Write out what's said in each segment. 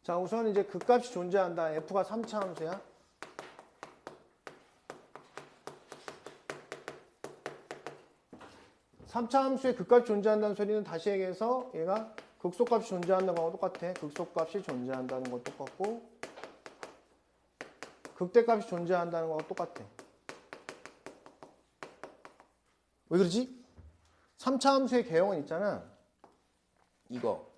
자, 우선 이제 극값이 존재한다. f가 3차 함수야. 삼차 함수의 극값이 존재한다는 소리는 다시 얘기해서 얘가 극소값이 존재한다는 거하고 똑같아. 극소값이 존재한다는 거 똑같고 극대값이 존재한다는 거하고 똑같아. 왜 그러지? 3차 함수의 개형은 있잖아. 이거.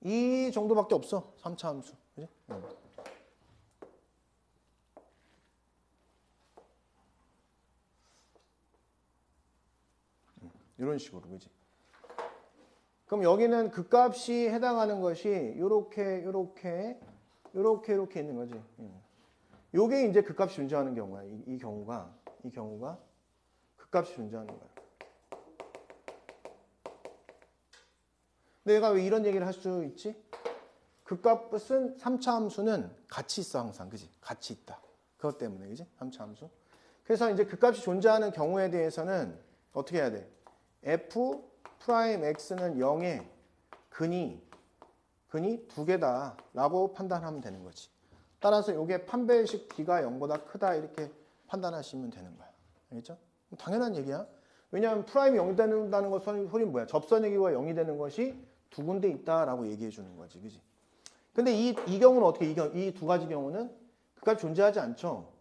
이 정도밖에 없어. 3차 함수. 그지? 이런 식으로. 그지? 그럼 여기는 극값이 해당하는 것이 요렇게 있는 거지. 요게 이제 극값이 존재하는 경우야. 이 경우가 극값이 존재하는 거야. 내가 왜 이런 얘기를 할 수 있지? 극값은 3차 함수는 같이 있어 항상. 그지? 같이 있다. 그것 때문에. 그지? 3차 함수. 그래서 이제 극값이 존재하는 경우에 대해서는 어떻게 해야 돼? f 프라임 x는 0에 근이 2개다 라고 판단하면 되는 거지. 따라서 이게 판별식 d가 0보다 크다 이렇게 판단하시면 되는 거야. 알겠죠? 당연한 얘기야. 왜냐하면 프라임이 0이 된다는 것 소리는 뭐야? 접선의 기호가 0이 되는 것이 두 군데 있다라고 얘기해 주는 거지. 그지? 근데 이 경우는 어떻게, 이 두 가지 경우는 극값이 존재하지 않죠?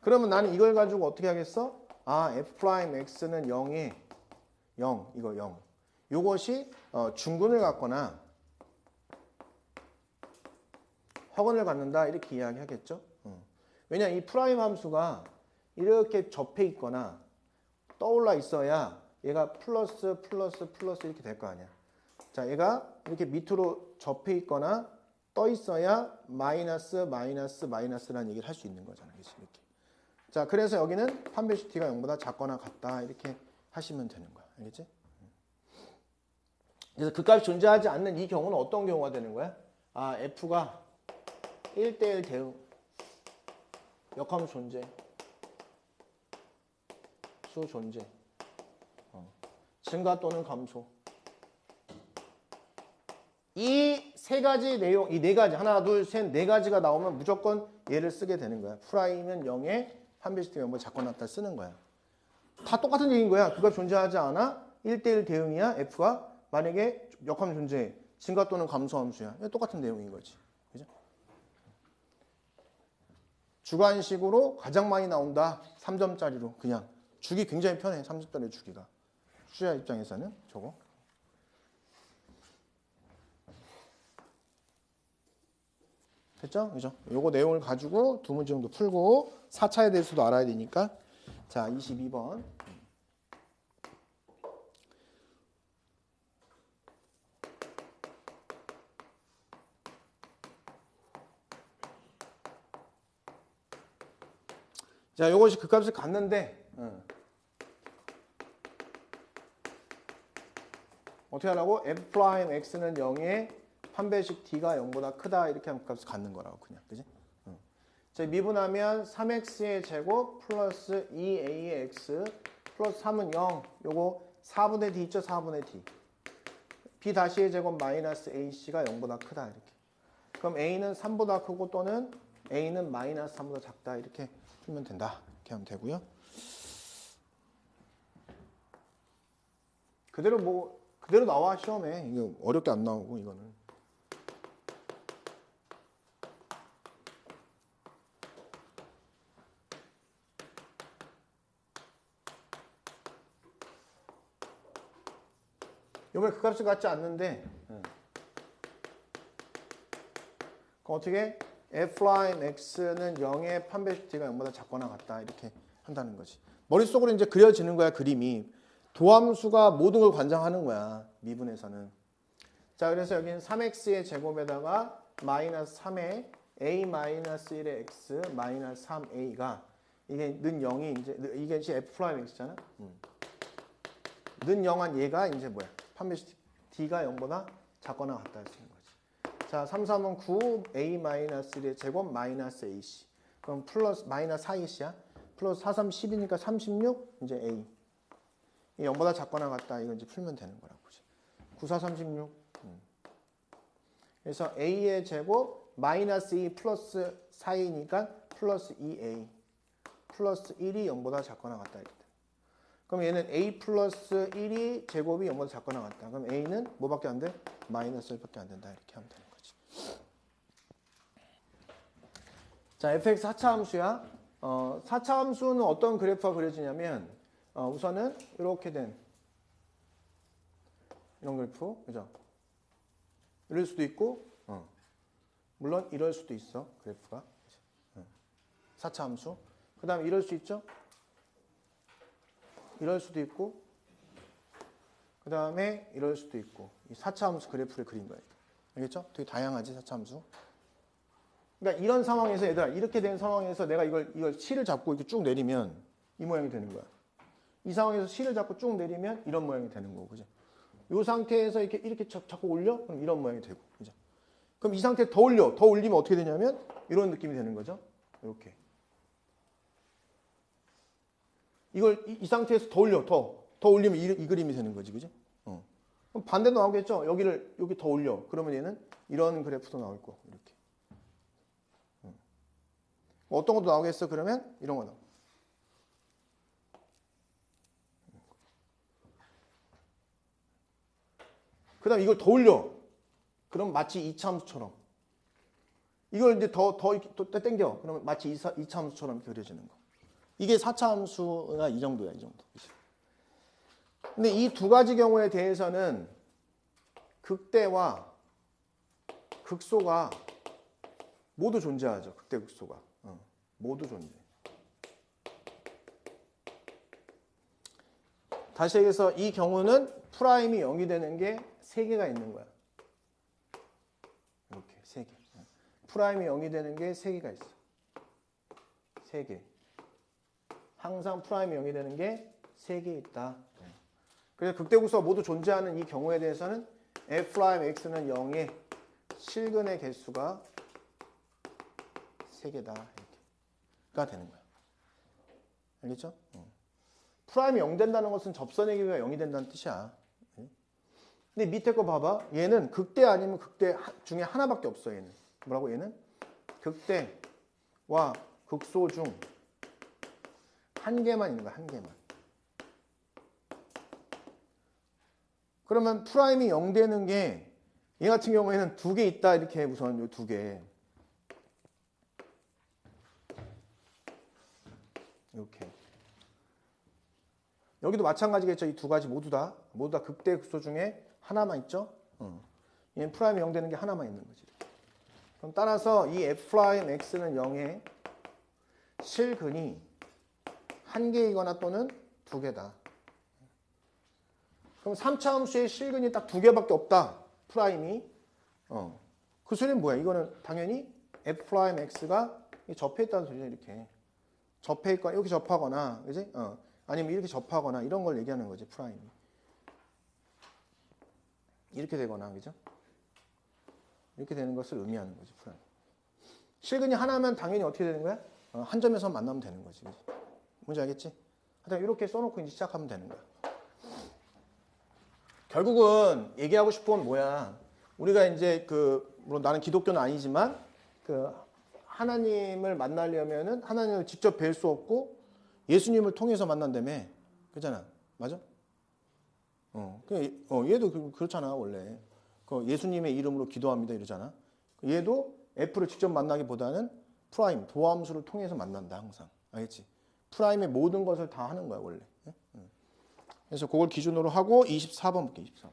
그러면 나는 이걸 가지고 어떻게 하겠어? 아, f'x는 0에 0, 이거 0. 요것이 중근을 갖거나 확언을 갖는다 이렇게 이야기하겠죠? 왜냐 이 프라임 함수가 이렇게 접해 있거나 떠올라 있어야 얘가 플러스 이렇게 될 거 아니야. 자, 얘가 이렇게 밑으로 접해 있거나 떠 있어야 마이너스라는 얘기를 할 수 있는 거잖아. 그치? 이렇게. 자, 그래서 여기는 판별식 t가 0보다 작거나 같다 이렇게 하시면 되는 거야. 알겠지? 그래서 극값이 존재하지 않는 이 경우는 어떤 경우가 되는 거야? 아, f가 1대1 대응, 역함수 존재, 수 존재, 증가 또는 감소. 이 세 가지 내용, 이 네 가지, 하나, 둘, 셋, 네 가지가 나오면 무조건 얘를 쓰게 되는 거야. 프라임은 0에 판별식 t가 0보다 작거나 같다 쓰는 거야. 다 똑같은 얘기인 거야. 그가 존재하지 않아? 1대1 대응이야. f가 만약에 역함수 존재해. 증가 또는 감소 함수야. 똑같은 내용인 거지. 그죠? 주관식으로 가장 많이 나온다. 3점짜리로 그냥. 주기 굉장히 편해. 3점짜리 주기가. 수야 입장에서는 저거. 됐죠? 그죠? 요거 내용을 가지고 두 문제 정도 풀고 4차에 대해서도 알아야 되니까. 자, 22번. 자, 요것이 극값을 갖는데 어떻게 하라고? f'x는 0에 판별식 t가 0보다 크다 이렇게 하면 값을 갖는 거라고 그냥. 그지? 자, 미분하면 3x의 제곱 플러스 2a의 x 플러스 3은 0. 요거 4분의 d 있죠? 4분의 d. b 다시의 제곱 마이너스 ac가 0보다 크다 이렇게. 그럼 a는 3보다 크고 또는 a는 마이너스 3보다 작다 이렇게 풀면 된다. 이렇게 하면 되고요. 그대로 나와 시험에. 이거 어렵게 안 나오고 이거는. 이번에 그 값을 갖지 않는데 그럼 어떻게? f'x는 0의 판별식 t가 0보다 작거나 같다 이렇게 한다는 거지. 머릿속으로 이제 그려지는 거야. 그림이. 도함수가 모든 걸 관장하는 거야. 미분에서는. 자, 그래서 여기는 3x의 제곱에다가 마이너스 3에 a 마이너스 1의 x 마이너스 3a가 이게 는 0이 이게 이제 f'x잖아. 는 0한 얘가 이제 뭐야? 판별식 t가 0보다 작거나 같다 쓰는 거지. 자, 3, 3은 9, a-1의 제곱 마이너스 ac. 그럼 플러스 마이너스 4ac야. 플러스 4, 3, 10이니까 36, 이제 a. 이 0보다 작거나 같다. 이거 이제 풀면 되는 거라고. 9, 4, 36. 그래서 a의 제곱 마이너스 2 플러스 4이니까 플러스 2a. 플러스 1이 0보다 작거나 같다. 이렇게. 그럼 얘는 a 플러스 1이 제곱이 0보다 작거나 같다. 그럼 a는 뭐밖에 안 돼? 마이너스 1밖에 안 된다. 이렇게 하면 되는 거지. 자, fx 4차 함수야. 4차 함수는 어떤 그래프가 그려지냐면 우선은 이렇게 된 이런 그래프, 그죠? 이럴 수도 있고, 물론 이럴 수도 있어, 그래프가. 4차 함수. 그 다음에 이럴 수 있죠? 이럴 수도 있고, 그 다음에 이럴 수도 있고. 이 4차 함수 그래프를 그린 거예요. 알겠죠? 되게 다양하지, 4차 함수. 그러니까 이런 상황에서 얘들아, 이렇게 된 상황에서 내가 이걸 C를 잡고 이렇게 쭉 내리면 이 모양이 되는 거야. 이 상황에서 C를 잡고 쭉 내리면 이런 모양이 되는 거고, 그죠? 이 상태에서 이렇게 자꾸 올려? 그럼 이런 모양이 되고, 그죠? 그럼 이 상태에 더 올리면 어떻게 되냐면 이런 느낌이 되는 거죠. 이렇게. 이걸 이 상태에서 더 올리면 이 그림이 되는 거지, 그죠? 그럼 반대도 나오겠죠? 여기 더 올려. 그러면 얘는 이런 그래프도 나올 거고, 이렇게. 어떤 것도 나오겠어? 그러면 이런 거 나와. 그 다음에 이걸 더 올려. 그럼 마치 2차 함수처럼. 이걸 이제 더 당겨. 그러면 마치 2차 함수처럼 이렇게 그려지는 거. 이게 4차 함수가 이 정도야, 이 정도. 근데 이 두 가지 경우에 대해서는 극대와 극소가 모두 존재하죠. 극대, 극소가. 모두 존재. 다시 얘기해서 이 경우는 프라임이 0이 되는 게 3개가 있는 거야. 이렇게 3개. 프라임이 0이 되는 게 3개가 있어. 3개. 항상 프라임이 0이 되는 게 3개 있다. 그래서 극대극소가 모두 존재하는 이 경우에 대해서는 f'x는 0의 실근의 개수가 3개다. 이렇게가 되는 거야. 알겠죠? 프라임이 0 된다는 것은 접선의 길이가 0이 된다는 뜻이야. 근데 밑에 거 봐봐. 얘는 극대 아니면 극대 중에 하나밖에 없어. 얘는 뭐라고? 얘는 극대와 극소 중 한 개만 있는 거야. 한 개만. 그러면 프라임이 0 되는 게 얘 같은 경우에는 2개 있다. 이렇게 우선 요 2개. 이렇게. 여기도 마찬가지겠죠. 이 두 가지 모두 다 극대 극소 중에 하나만 있죠. 얘는 프라임이 0 되는 게 하나만 있는 거지. 그럼 따라서 이 f'x는 0의 실근이 한 개이거나 또는 2개다. 그럼 3차 함수의 실근이 딱 2개밖에 없다. 프라임이. 그 소리는 뭐야? 이거는 당연히 f'x가 접해 있다는 소리죠. 이렇게. 접해 있거나 이렇게 접하거나, 그지? 아니면 이렇게 접하거나 이런 걸 얘기하는 거지. 프라임이. 이렇게 되거나, 그죠? 이렇게 되는 것을 의미하는 거지. 프라임. 실근이 하나면 당연히 어떻게 되는 거야? 한 점에서 만나면 되는 거지. 그지? 뭔지 알겠지? 하여튼 이렇게 써놓고 이제 시작하면 되는 거야. 결국은 얘기하고 싶은 건 뭐야? 우리가 이제 물론 나는 기독교는 아니지만 하나님을 만나려면은 하나님을 직접 뵐 수 없고 예수님을 통해서 만난다며. 그잖아. 맞아? 얘도 그렇잖아, 원래. 예수님의 이름으로 기도합니다 이러잖아. 얘도 F를 직접 만나기보다는 프라임, 도함수를 통해서 만난다, 항상. 알겠지? 프라임의 모든 것을 다 하는 거야, 원래. 그래서 그걸 기준으로 하고 24번 볼게, 24번.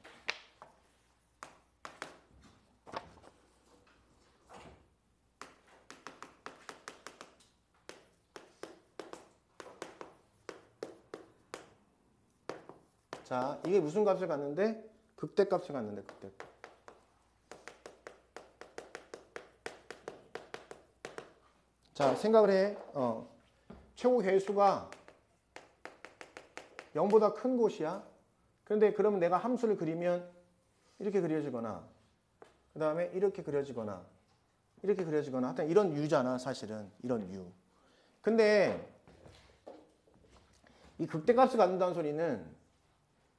자, 이게 무슨 값을 갖는데? 극대값을 갖는데, 극대값. 자, 생각을 해. 최고 개수가 0보다 큰 곳이야. 그런데 그러면 내가 함수를 그리면 이렇게 그려지거나, 그 다음에 이렇게 그려지거나 이렇게 그려지거나 하여튼 이런 U잖아 사실은. 이런 U. 근데 이 극대값을 갖는다는 소리는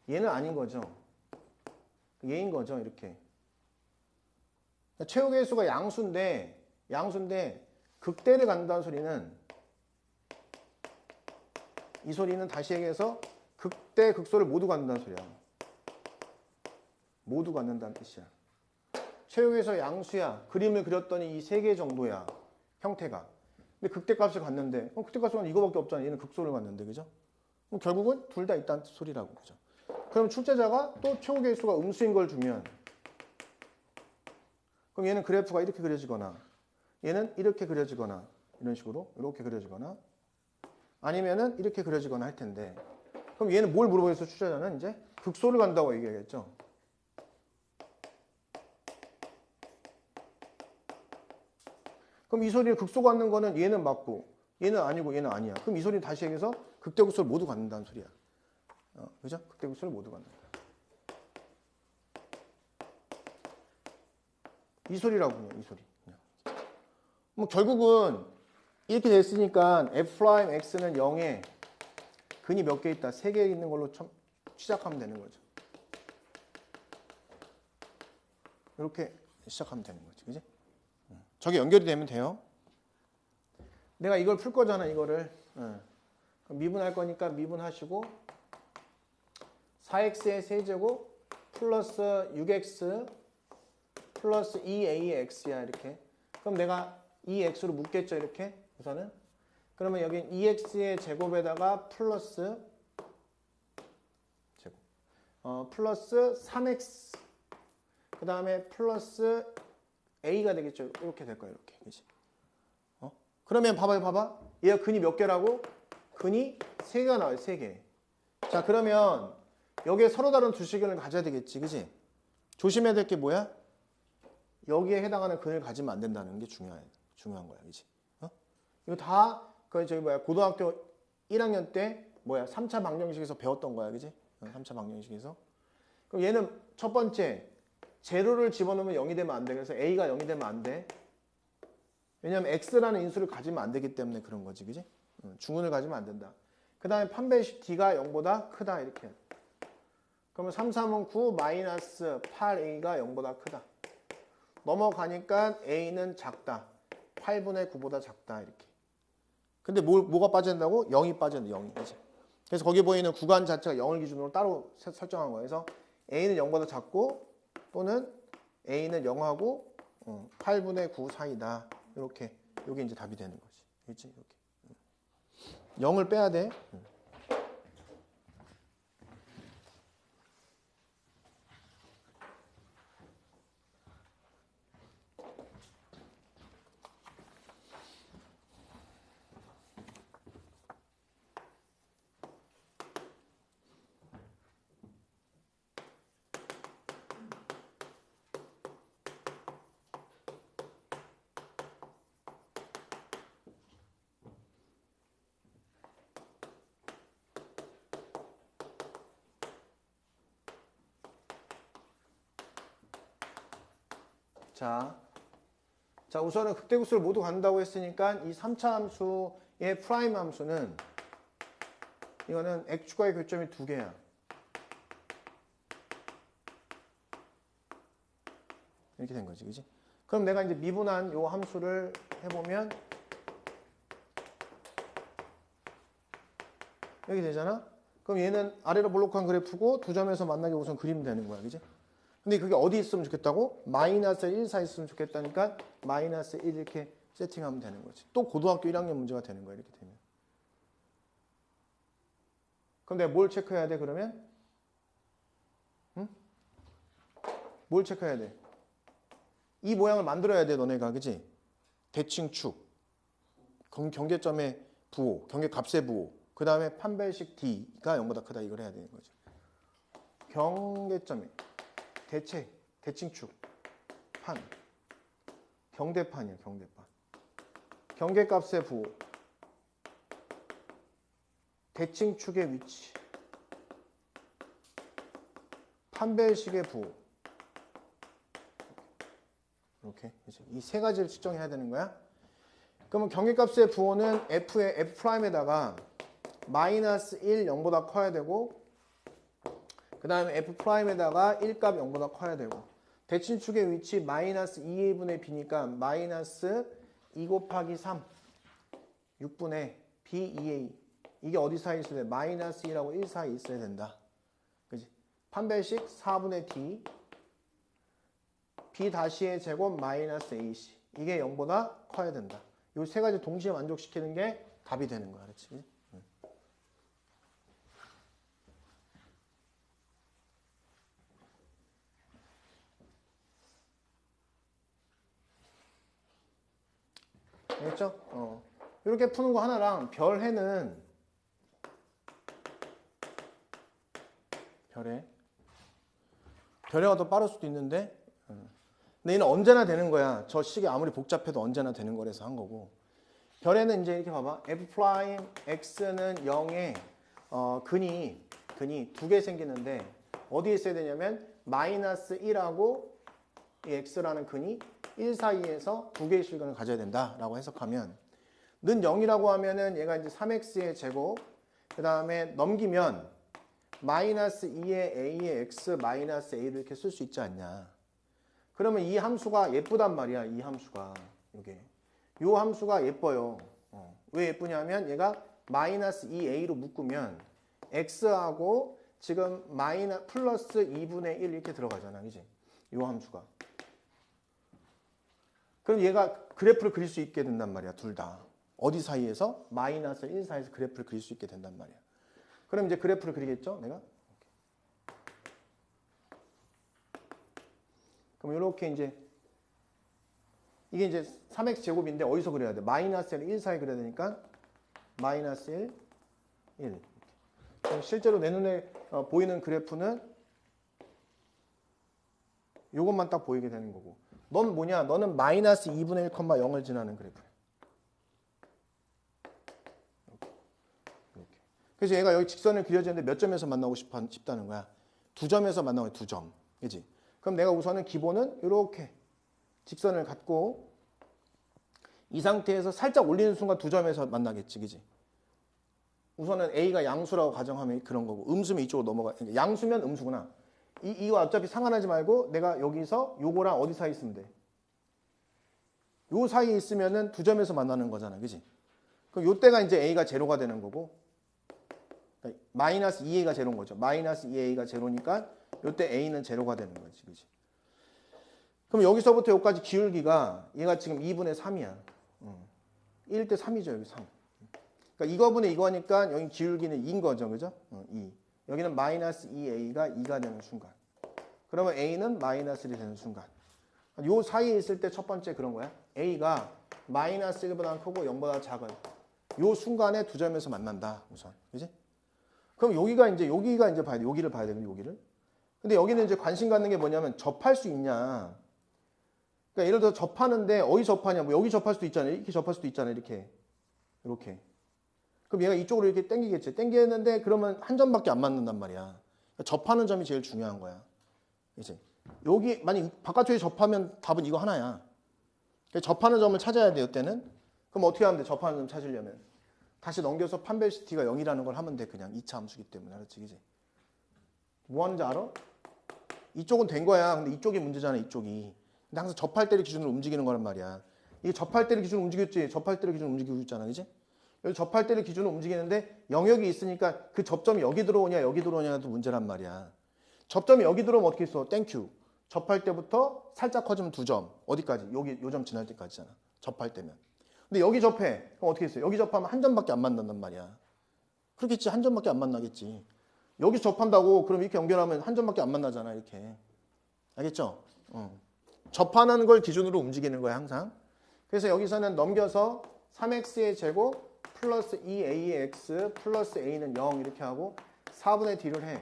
얘는 아닌 거죠. 얘인 거죠. 이렇게. 최후의 수가 양수인데 극대를 갖는다는 소리는 이 소리는 다시 얘기해서 극대 극소를 모두 갖는다는 소리야. 모두 갖는다는 뜻이야. 최후에서 양수야. 그림을 그렸더니 이 세 개 정도야. 형태가. 근데 극대값을 갖는데 극대값은 이거밖에 없잖아. 얘는 극소를 갖는데 그죠? 그럼 결국은 둘 다 있다는 소리라고 그죠? 그럼 출제자가 또 최후의 수가 음수인 걸 주면 그럼 얘는 그래프가 이렇게 그려지거나 얘는 이렇게 그려지거나 이런 식으로 이렇게 그려지거나 아니면은 이렇게 그려지거나 할 텐데 그럼 얘는 뭘 물어보겠어? 출제자는 이제 극소를 간다고 얘기하겠죠. 그럼 이 소리를 극소 갖는 거는 얘는 맞고 얘는 아니고 얘는 아니야. 그럼 이 소리는 다시 얘기해서 극대극소를 모두 갖는다는 소리야. 그죠? 극대극소를 모두 갖는다. 이 소리라고 그냥 이 소리. 그냥. 뭐 결국은 이렇게 됐으니까 f'x는 0에 근이 몇 개 있다? 3개 있는 걸로 시작하면 되는 거죠. 이렇게 시작하면 되는 거지. 그지? 저게 연결이 되면 돼요. 내가 이걸 풀 거잖아, 이거를. 그럼 미분할 거니까 미분하시고 4x의 세제곱 플러스 6x 플러스 2ax야 이렇게. 그럼 내가 2x로 묶겠죠, 이렇게. 우선은. 그러면 여기 2x의 제곱에다가 플러스 제곱. 플러스 3x. 그 다음에 플러스 a가 되겠죠. 이렇게 될 거예요, 이렇게. 그치? 그러면 봐봐. 얘가 근이 몇 개라고? 근이 3개가 나와요, 3개. 자, 그러면 여기에 서로 다른 두 식을 가져야 되겠지, 그치? 조심해야 될 게 뭐야? 여기에 해당하는 근을 가지면 안 된다는 게 중요한 거야, 그치? 이거 다, 고등학교 1학년 때, 3차 방정식에서 배웠던 거야, 그치? 3차 방정식에서. 그럼 얘는 첫 번째, 제로를 집어넣으면 0이 되면 안 돼. 그래서 a가 0이 되면 안 돼. 왜냐면 x라는 인수를 가지면 안 되기 때문에 그런 거지, 그지? 중은을 가지면 안 된다. 그 다음에 판별식 d가 0보다 크다, 이렇게. 그러면 3, 3은 9, 마이너스 8a가 0보다 크다. 넘어가니까 a는 작다. 8분의 9보다 작다, 이렇게. 근데 뭐가 빠진다고? 0이 빠진다, 0이. 그치? 그래서 거기 보이는 구간 자체가 0을 기준으로 따로 설정한 거예요. 그래서 a는 0보다 작고, 또는 a는 0하고 8분의 9 사이다. 이렇게 이게 이제 답이 되는 거지. 그렇지? 이렇게 0을 빼야 돼. 자, 우선은 극대극소를 모두 간다고 했으니까 이 3차 함수의 프라임 함수는 이거는 x축과의 교점이 2개야. 이렇게 된 거지, 그지? 그럼 내가 이제 미분한 요 함수를 해보면 이렇게 되잖아? 그럼 얘는 아래로 볼록한 그래프고 두 점에서 만나게 우선 그리면 되는 거야, 그지? 근데 그게 어디 있으면 좋겠다고? 마이너스 1 사이 있으면 좋겠다니까 마이너스 1 이렇게 세팅하면 되는 거지. 또 고등학교 1학년 문제가 되는 거야, 이렇게 되면. 그럼 내가 뭘 체크해야 돼, 그러면? 응? 뭘 체크해야 돼? 이 모양을 만들어야 돼, 너네가, 그지? 대칭축, 경계점의 부호, 경계값의 부호, 그 다음에 판별식 D가 0보다 크다, 이걸 해야 되는 거지. 경계점이 대칭축, 판, 경대판이야, 경대판. 경계값의 부호, 대칭축의 위치, 판별식의 부호. 이렇게 이 세 가지를 측정해야 되는 거야. 그러면 경계값의 부호는 F'에다가 마이너스 1, 0보다 커야 되고 그 다음에 F'에다가 1값 0보다 커야 되고 대칭축의 위치 마이너스 2a분의 b니까 마이너스 2 곱하기 3 6분의 b 2a 이게 어디 사이에 있어야 돼? 마이너스 1하고 1 사이에 있어야 된다. 그지? 판별식 4분의 d b 다시의 제곱 마이너스 ac 이게 0보다 커야 된다. 이 세 가지 동시에 만족시키는 게 답이 되는 거야. 그렇지? 알겠죠? 이렇게 푸는 거 하나랑 별해는 별해가 더 빠를 수도 있는데 근데 얘는 언제나 되는 거야. 저 식이 아무리 복잡해도 언제나 되는 거라서 한 거고 별해는 이제 이렇게 봐봐. F' X는 0에 근이 두 개 생기는데 어디에 있어야 되냐면 마이너스 1하고 이 X라는 근이 1 사이에서 두 개의 실근을 가져야 된다라고 해석하면 는 0이라고 하면은 얘가 이제 3x의 제곱 그 다음에 넘기면 마이너스 2의 a의 x 마이너스 a를 이렇게 쓸 수 있지 않냐. 그러면 이 함수가 예쁘단 말이야. 이 함수가 이게 요 함수가 예뻐요. 왜 예쁘냐면 얘가 마이너스 2a로 묶으면 x하고 지금 플러스 2분의 1 이렇게 들어가잖아. 그지? 요 함수가. 그럼 얘가 그래프를 그릴 수 있게 된단 말이야. 둘 다. 어디 사이에서? 마이너스 1 사이에서 그래프를 그릴 수 있게 된단 말이야. 그럼 이제 그래프를 그리겠죠? 내가? 그럼 이렇게 이제 이게 이제 3x 제곱인데 어디서 그려야 돼? 마이너스 1 사이 그려야 되니까 마이너스 1 그럼 실제로 내 눈에 보이는 그래프는 이것만 딱 보이게 되는 거고 넌 뭐냐? 너는 마이너스 2분의 1,0을 지나는 그래프야. 이렇게. 그래서 얘가 여기 직선을 그려지는데 몇 점에서 만나고 싶다는 거야? 2점에서 만나고 2점. 그지? 그럼 내가 우선은 기본은 이렇게 직선을 갖고 이 상태에서 살짝 올리는 순간 2점에서 만나겠지. 그지? 우선은 A가 양수라고 가정하면 그런 거고 음수면 이쪽으로 넘어가. 양수면 음수구나. 이거 어차피 상관하지 말고 내가 여기서 요거랑 어디 사이에 있으면 돼? 요 사이에 있으면은 2점에서 만나는 거잖아. 그지? 그럼 요때가 이제 A가 제로가 되는 거고 그러니까 마이너스 2A가 제로인 거죠. 마이너스 2A가 제로니까 요때 A는 제로가 되는 거지. 그지? 그럼 여기서부터 여기까지 기울기가 얘가 지금 2분의 3이야. 1대 3이죠. 여기 3. 그러니까 이거분의 이거니까 여기 기울기는 2인 거죠. 그죠? 2. 여기는 마이너스 2a가 2가 되는 순간. 그러면 a는 마이너스 1이 되는 순간. 요 사이에 있을 때 첫 번째 그런 거야. a가 마이너스 1보다 크고 0보다 작은 요 순간에 2점에서 만난다. 우선. 그지? 그럼 여기가 이제 봐야 돼. 여기를 봐야 되는데 여기를. 근데 여기는 이제 관심 갖는 게 뭐냐면 접할 수 있냐. 그러니까 예를 들어 접하는데 어디 접하냐. 뭐 여기 접할 수도 있잖아. 이렇게 접할 수도 있잖아. 이렇게. 그럼 얘가 이쪽으로 이렇게 당기겠지. 당기는데 그러면 한 점밖에 안 맞는단 말이야. 그러니까 접하는 점이 제일 중요한 거야. 이제 여기 만약 바깥쪽에 접하면 답은 이거 하나야. 그러니까 접하는 점을 찾아야 돼요. 이때는. 그럼 어떻게 하면 돼? 접하는 점 찾으려면 다시 넘겨서 판별식 t가 0이라는 걸 하면 돼. 그냥 2차 함수기 때문에. 알았지? 그지? 뭐 하는지 알아? 이쪽은 된 거야. 근데 이쪽이 문제잖아. 이쪽이. 근데 항상 접할 때를 기준으로 움직이는 거란 말이야. 이게 접할 때를 기준으로 움직였지. 접할 때를 기준으로 움직이고 있잖아. 그지? 여기 접할 때를 기준으로 움직이는데 영역이 있으니까 그 접점이 여기 들어오냐 여기 들어오냐도 문제란 말이야. 접점이 여기 들어오면 어떻게 써? 땡큐. 접할 때부터 살짝 커지면 2점. 어디까지? 여기 요 점 지날 때까지잖아. 접할 때면. 근데 여기 접해. 그럼 어떻게 했어요? 여기 접하면 한 점밖에 안 만난단 말이야. 그렇겠지. 한 점밖에 안 만나겠지. 여기 접한다고 그럼 이렇게 연결하면 한 점밖에 안 만나잖아. 이렇게. 알겠죠? 접하는 걸 기준으로 움직이는 거야 항상. 그래서 여기서는 넘겨서 3x의 제곱 플러스 2a의 x 플러스 a는 0 이렇게 하고 4분의 d를 해.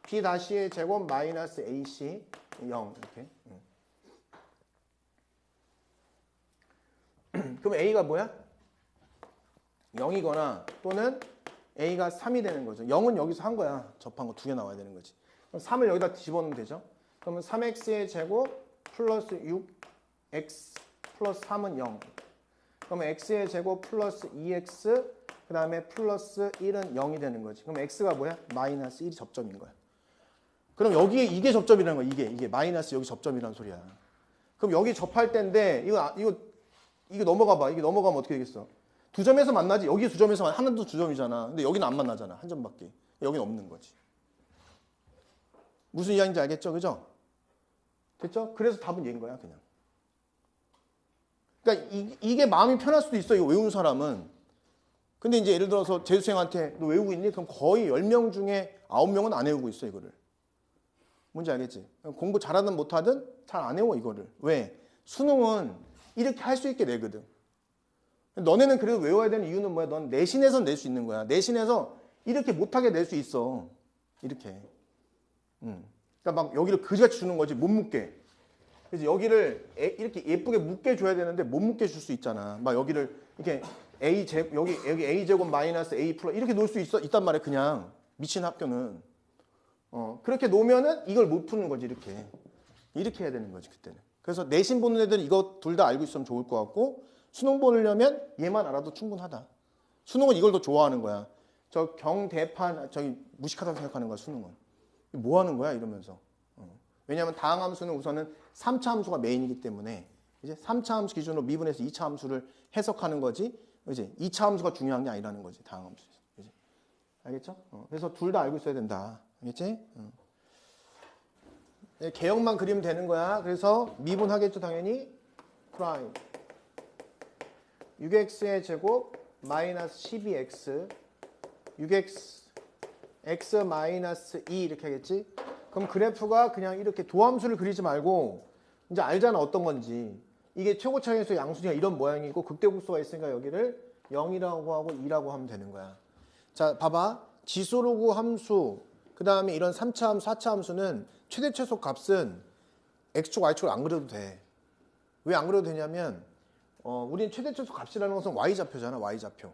b 다시의 제곱 마이너스 ac 0 이렇게. 그럼 a가 뭐야? 0이거나 또는 a가 3이 되는 거죠. 0은 여기서 한 거야. 접한 거 2개 나와야 되는 거지. 그럼 3을 여기다 집어넣으면 되죠. 그러면 3x의 제곱 플러스 6 x 플러스 3은 0. 그러면 x의 제곱 플러스 2x 그 다음에 플러스 1은 0이 되는 거지. 그럼 x가 뭐야? 마이너스 1이 접점인 거야. 그럼 여기에 이게 접점이라는 거야. 이게 마이너스 여기 접점이라는 소리야. 그럼 여기 접할 때인데 이거 넘어가 봐. 이게 넘어가면 어떻게 되겠어? 두 점에서 만나지. 여기 두 점에서 하나도 두 점이잖아. 근데 여기는 안 만나잖아. 한 점밖에. 여기는 없는 거지. 무슨 이야기인지 알겠죠? 그죠? 됐죠? 그래서 답은 얘인 거야, 그냥. 그러니까 이게 마음이 편할 수도 있어. 이거 외우는 사람은. 근데 이제 예를 들어서 재수생한테 너 외우고 있니? 그럼 거의 10명 중에 9명은 안 외우고 있어, 이거를. 뭔지 알겠지? 공부 잘하든 못하든 잘 안 외워, 이거를. 왜? 수능은 이렇게 할 수 있게 내거든. 너네는 그래도 외워야 되는 이유는 뭐야? 넌 내신에서 낼 수 있는 거야. 내신에서 이렇게 못하게 낼 수 있어. 이렇게. 그러니까 막 여기를 그지같이 주는 거지. 못 묶게. 그래서 여기를 이렇게 예쁘게 묶게 줘야 되는데 못 묶게 줄 수 있잖아. 막 여기를 이렇게 여기 a제곱 마이너스 a 플러스 이렇게 놓을 수 있단 말이야. 그냥 미친 학교는. 그렇게 놓으면은 이걸 못 푸는 거지. 이렇게 해야 되는 거지 그때는. 그래서 내신 보는 애들은 이거 둘 다 알고 있으면 좋을 것 같고 수능 보려면 얘만 알아도 충분하다. 수능은 이걸 더 좋아하는 거야. 저 경대판 저기 무식하다고 생각하는 거야. 수능은. 뭐 하는 거야 이러면서. 왜냐하면 다항함수는 우선은 3차 함수가 메인이기 때문에 이제 3차 함수 기준으로 미분해서 2차 함수를 해석하는 거지. 이제 2차 함수가 중요한 게 아니라는 거지. 다항함수에서. 그지? 알겠죠? 그래서 둘 다 알고 있어야 된다. 알겠지? 네, 개형만 그리면 되는 거야. 그래서 미분하겠죠, 당연히. 프라임 6x의 제곱 마이너스 12x 6x x 마이너스 2 이렇게 하겠지? 그럼 그래프가 그냥 이렇게 도함수를 그리지 말고 이제 알잖아 어떤 건지. 이게 최고차항에서 양수니까 이런 모양이고 극대국수가 있으니까 여기를 0이라고 하고 2라고 하면 되는 거야. 자, 봐봐. 지수로구 함수 그 다음에 이런 3차 함수, 4차 함수는 최대 최소 값은 x축, y축을 안 그려도 돼. 왜 안 그려도 되냐면 우리는 최대 최소 값이라는 것은 y좌표잖아. y좌표.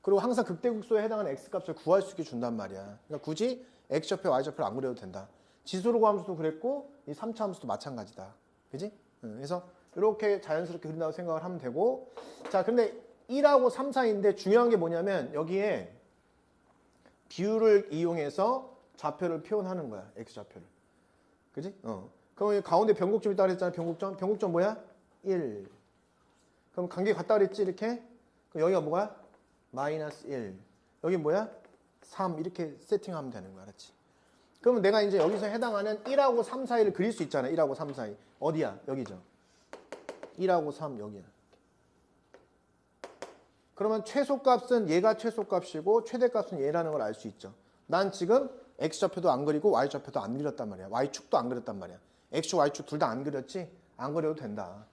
그리고 항상 극대국수에 해당하는 x값을 구할 수 있게 준단 말이야. 그러니까 굳이 x좌표, y좌표를 안 그려도 된다. 지수로구 함수도 그랬고 이 3차 함수도 마찬가지다. 그지? 그래서 이렇게 자연스럽게 그린다고 생각을 하면 되고 자, 근데 1하고 3, 4인데 중요한 게 뭐냐면 여기에 비율을 이용해서 좌표를 표현하는 거야. x좌표를. 그지? 그럼 가운데 변곡점 있다고 그랬잖아. 변곡점 뭐야? 1. 그럼 관계 같다 그랬지? 이렇게. 그럼 여기가 뭐야? 마이너스 1. 여기 뭐야? 3. 이렇게 세팅하면 되는 거야. 알았지? 그러면 내가 이제 여기서 해당하는 1하고 3 사이를 그릴 수 있잖아. 1하고 3 사이. 어디야? 여기죠. 1하고 3 여기야. 그러면 최소값은 얘가 최소값이고 최대값은 얘라는 걸 알 수 있죠. 난 지금 x좌표도 안 그리고 y좌표도 안 그렸단 말이야. y축도 안 그렸단 말이야. x축, y축 둘 다 안 그렸지? 안 그려도 된다.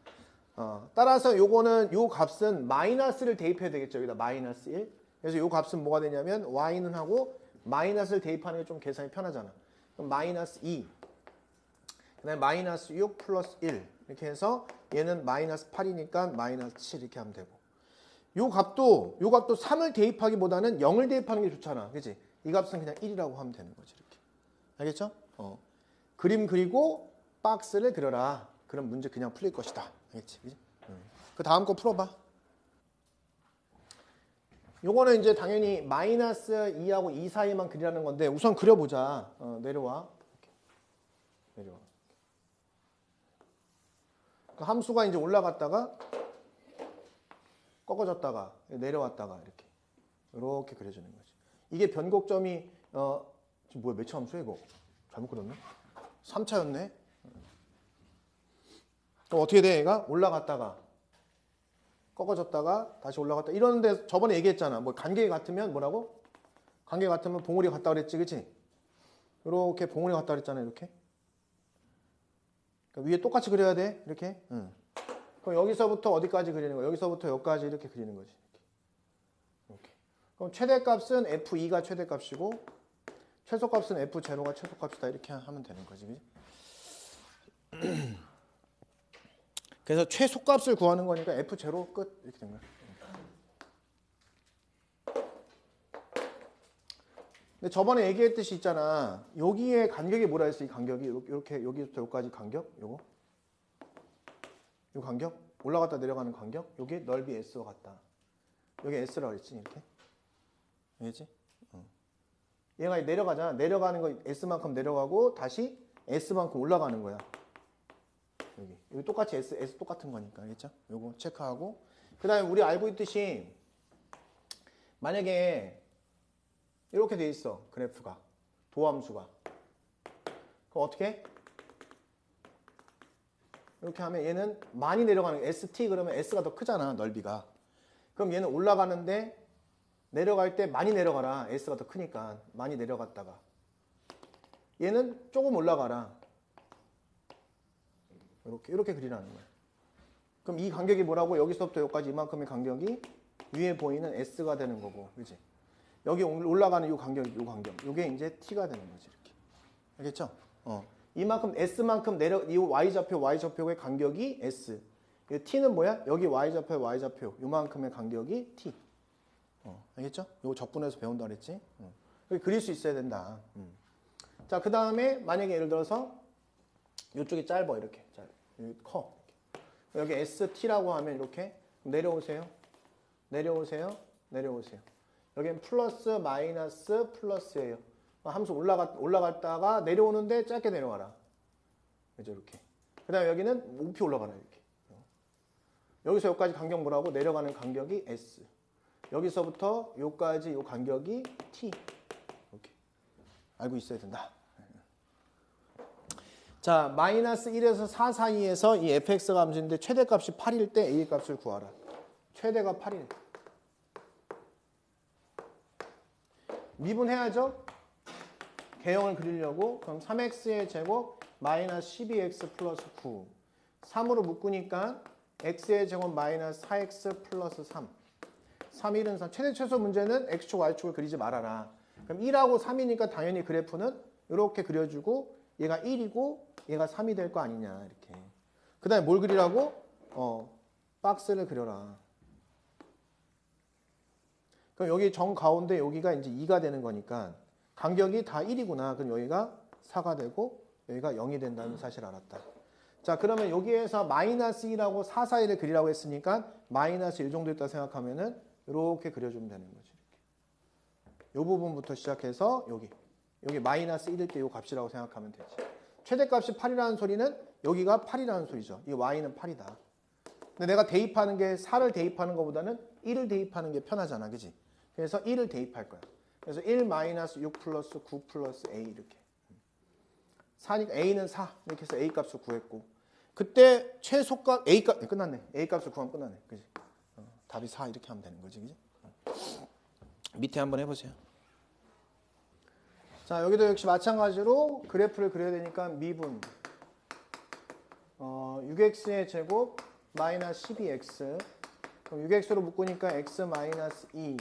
따라서 요거는 요 값은 마이너스를 대입해야 되겠죠. 여기다 마이너스 1. 그래서 요 값은 뭐가 되냐면 y는 하고 마이너스를 대입하는 게 좀 계산이 편하잖아. 그럼 마이너스 2. 그다음에 마이너스 6 플러스 1. 이렇게 해서 얘는 마이너스 8이니까 마이너스 7 이렇게 하면 되고. 요 값도 3을 대입하기보다는 0을 대입하는 게 좋잖아. 그치? 이 값은 그냥 1이라고 하면 되는 거지. 이렇게. 알겠죠? 그림 그리고 박스를 그려라. 그럼 문제 그냥 풀릴 것이다. 알겠지? 그치? 그 다음 거 풀어봐. 요거는 이제 당연히 마이너스 2하고 2 사이만 그리라는 건데 우선 그려보자. 내려와. 이렇게. 내려와. 그 함수가 이제 올라갔다가 꺾어졌다가 내려왔다가 이렇게 그려지는 거지. 이게 변곡점이 지금 뭐야? 몇 차 함수야 이거? 잘못 그렸네? 3차였네? 그럼 어떻게 돼? 얘가 올라갔다가 꺾어졌다가 다시 올라갔다 이러는데 저번에 얘기했잖아. 뭐 관계 같으면 뭐라고? 관계 같으면 봉우리 같다 그랬지, 그치? 이렇게 봉우리 같다 그랬잖아. 이렇게. 그러니까 위에 똑같이 그려야 돼. 이렇게. 그럼 여기서부터 어디까지 그리는 거야? 여기서부터 여기까지 이렇게 그리는 거지. 이렇게. 그럼 최대값은 F2가 최대값이고 최소값은 F0가 최소값이다. 이렇게 하면 되는 거지. 그치? 그래서 최소값을 구하는 거니까 F0 끝 이렇게 된 거야. 근데 저번에 얘기했듯이 있잖아. 여기에 간격이 뭐라 했어? 이 간격이 이렇게 여기부터 여기까지 간격? 요거. 이 간격, 올라갔다 내려가는 간격, 여기 넓이 S와 같다. 여기 S라고 했지, 이렇게. 알겠지? 얘가 내려가잖아. 내려가는 거 S만큼 내려가고 다시 S만큼 올라가는 거야. 여기 똑같이 S 똑같은 거니까. 알겠죠? 요거 체크하고. 그 다음에 우리 알고 있듯이 만약에 이렇게 돼 있어. 그래프가. 도함수가. 그럼 어떻게 해? 이렇게 하면 얘는 많이 내려가는 거야. ST 그러면 S가 더 크잖아. 넓이가. 그럼 얘는 올라가는데 내려갈 때 많이 내려가라. S가 더 크니까. 많이 내려갔다가. 얘는 조금 올라가라. 이렇게 그리라는 거야. 그럼 이 간격이 뭐라고? 여기서부터 여기까지 이만큼의 간격이 위에 보이는 S가 되는 거고. 그지? 여기 올라가는 이 간격. 이게 이제 T가 되는 거지. 이렇게. 알겠죠? 이만큼 S만큼 이 Y좌표의 간격이 S. T는 뭐야? 여기 Y좌표. 요만큼의 간격이 T. 알겠죠? 이거 적분해서 배운다 그랬지? 그릴 수 있어야 된다. 자, 그 다음에 만약에 예를 들어서 이쪽이 짧아. 이렇게. 여기 커. 여기 ST라고 하면 이렇게 내려오세요. 여기는 플러스, 마이너스, 플러스예요. 함수 올라갔다가 내려오는데 짧게 내려가라. 그죠? 이렇게. 그 다음에 여기는 높이 올라가라. 이렇게. 여기서 여기까지 간격 뭐라고? 내려가는 간격이 S. 여기서부터 여기까지 요 간격이 T. 이렇게. 알고 있어야 된다. 자, 마이너스 1에서 4 사이에서 이 fx가 함수인데 최대값이 8일 때 a 값을 구하라. 최대가 8일. 미분해야죠? 개형을 그리려고. 그럼 3x의 제곱 마이너스 12x 플러스 9. 3으로 묶으니까 x의 제곱 마이너스 4x 플러스 3. 3, 1은 3. 최대 최소 문제는 x축, y축을 그리지 말아라. 그럼 1하고 3이니까 당연히 그래프는 이렇게 그려주고 얘가 1이고 얘가 3이 될 거 아니냐. 이렇게. 그 다음에 뭘 그리라고? 박스를 그려라. 그럼 여기 정 가운데 여기가 이제 2가 되는 거니까 간격이 다 1이구나. 그럼 여기가 4가 되고 여기가 0이 된다는 사실을 알았다. 자, 그러면 여기에서 마이너스 2라고 4 사이를 그리라고 했으니까 마이너스 1 정도 있다 생각하면은 이렇게 그려주면 되는 거지. 이렇게. 이 부분부터 시작해서 여기 마이너스 1일 때 이 값이라고 생각하면 되지. 최대값이 8이라는 소리는 여기가 8이라는 소리죠. 이 y는 8이다. 근데 내가 대입하는 게 4를 대입하는 것보다는 1을 대입하는 게 편하잖아. 그지? 그래서 1을 대입할 거야. 그래서 1 마이너스 6 플러스 9 플러스 a 이렇게. 4니까 a는 4. 이렇게 해서 a 값을 구했고. 그때 최소값 a 값 끝났네. a 값을 구하면 끝나네. 그지? 답이 4 이렇게 하면 되는 거지. 그지? 밑에 한번 해보세요. 자, 여기도 역시 마찬가지로 그래프를 그려야 되니까 미분 6x의 제곱 마이너스 12x. 그럼 6x로 묶으니까 x 마이너스 2.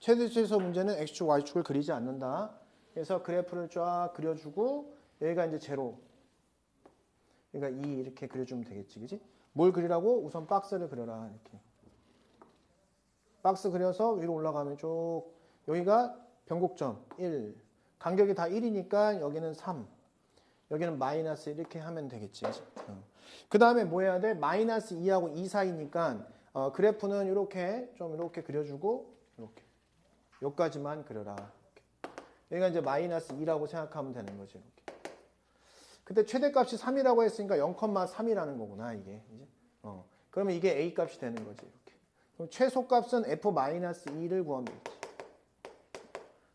최대 최소 문제는 x축, y축을 그리지 않는다. 그래서 그래프를 쫙 그려주고 여기가 이제 제로. 그러니까 2 이렇게 그려주면 되겠지, 그지? 뭘 그리라고? 우선 박스를 그려라. 이렇게. 박스 그려서 위로 올라가면 쭉 여기가 변곡점 1. 간격이 다 1이니까 여기는 3. 여기는 마이너스 이렇게 하면 되겠지. 그 다음에 뭐 해야 돼? 마이너스 2하고 2 사이니까 그래프는 이렇게 좀 이렇게 그려주고 이렇게. 여기까지만 그려라. 이렇게. 여기가 이제 마이너스 2라고 생각하면 되는 거지. 이렇게. 그때 최대값이 3이라고 했으니까 0,3이라는 거구나. 이게. 이제. 그러면 이게 a 값이 되는 거지. 이렇게. 그럼 최소값은 f-2를 구하면 되겠지.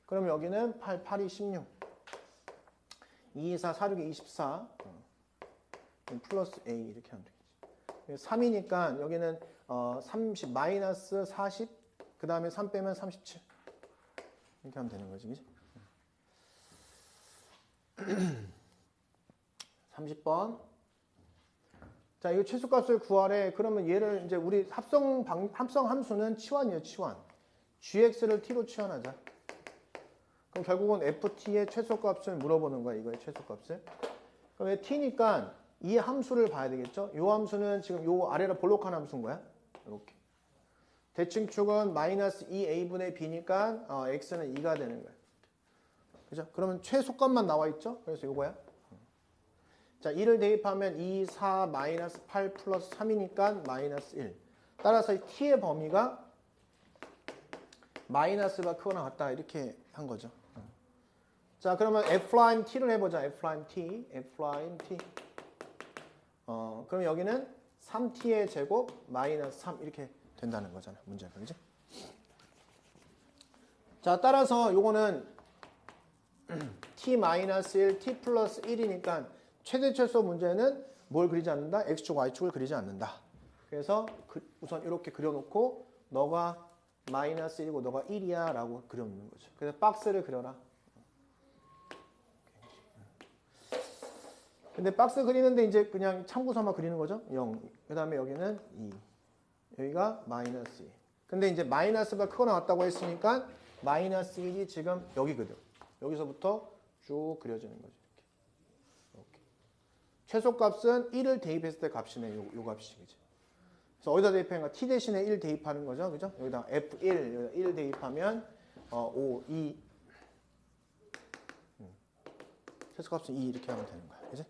그럼 여기는 8, 8이 16. 2, 4, 4, 6이 24. 플러스 A 이렇게 하면 되겠지. 3이니까 여기는 30, 마이너스 40, 그 다음에 3 빼면 37. 이렇게 하면 되는 거지. 그치? 30번. 자, 이거 최소값을 구하래. 그러면 얘를 이제 우리 합성 함수는 치환이에요, 치환. gx를 t로 치환하자. 그럼 결국은 ft의 최소값을 물어보는 거야, 이거의 최소값을. 그럼 왜 t니까 이 함수를 봐야 되겠죠? 이 함수는 지금 요 아래로 볼록한 함수인 거야. 이렇게. 대칭축은 마이너스 2a분의 b니까 x는 2가 되는 거야. 그죠? 그러면 최소값만 나와 있죠? 그래서 이거야. 자, 2를 대입하면 2, 4, 마이너스 8 플러스 3이니까 마이너스 1. 따라서 이 t의 범위가 마이너스가 크거나 같다 이렇게 한 거죠. 자, 그러면 f' t를 해보자. f' t. 그럼 여기는 3t의 제곱 마이너스 3 이렇게 된다는 거잖아요. 문제가. 그지? 자, 따라서 요거는 t-1, t 플러스 1이니까 최대 최소 문제는 뭘 그리지 않는다? x축, y축을 그리지 않는다. 그래서 우선 이렇게 그려놓고 너가 마이너스 1이고 너가 1이야 라고 그려놓는 거죠. 그래서 박스를 그려라. 근데 박스 그리는데 이제 그냥 참고서만 그리는 거죠. 0. 그 다음에 여기는 2. 여기가 마이너스 2. 근데 이제 마이너스가 크거나 같다고 했으니까 마이너스 1이 지금 여기 그려. 여기서부터 쭉 그려지는 거죠. 이렇게. 최소값은 1을 대입했을 때 값이네. 요 값이. 그치? 그래서 어디다 대입하는가? t 대신에 1 대입하는 거죠. 그죠? 여기다 f1, 여기다 1 대입하면 5, 2. 최소값은 2 이렇게 하면 되는 거야. 그지?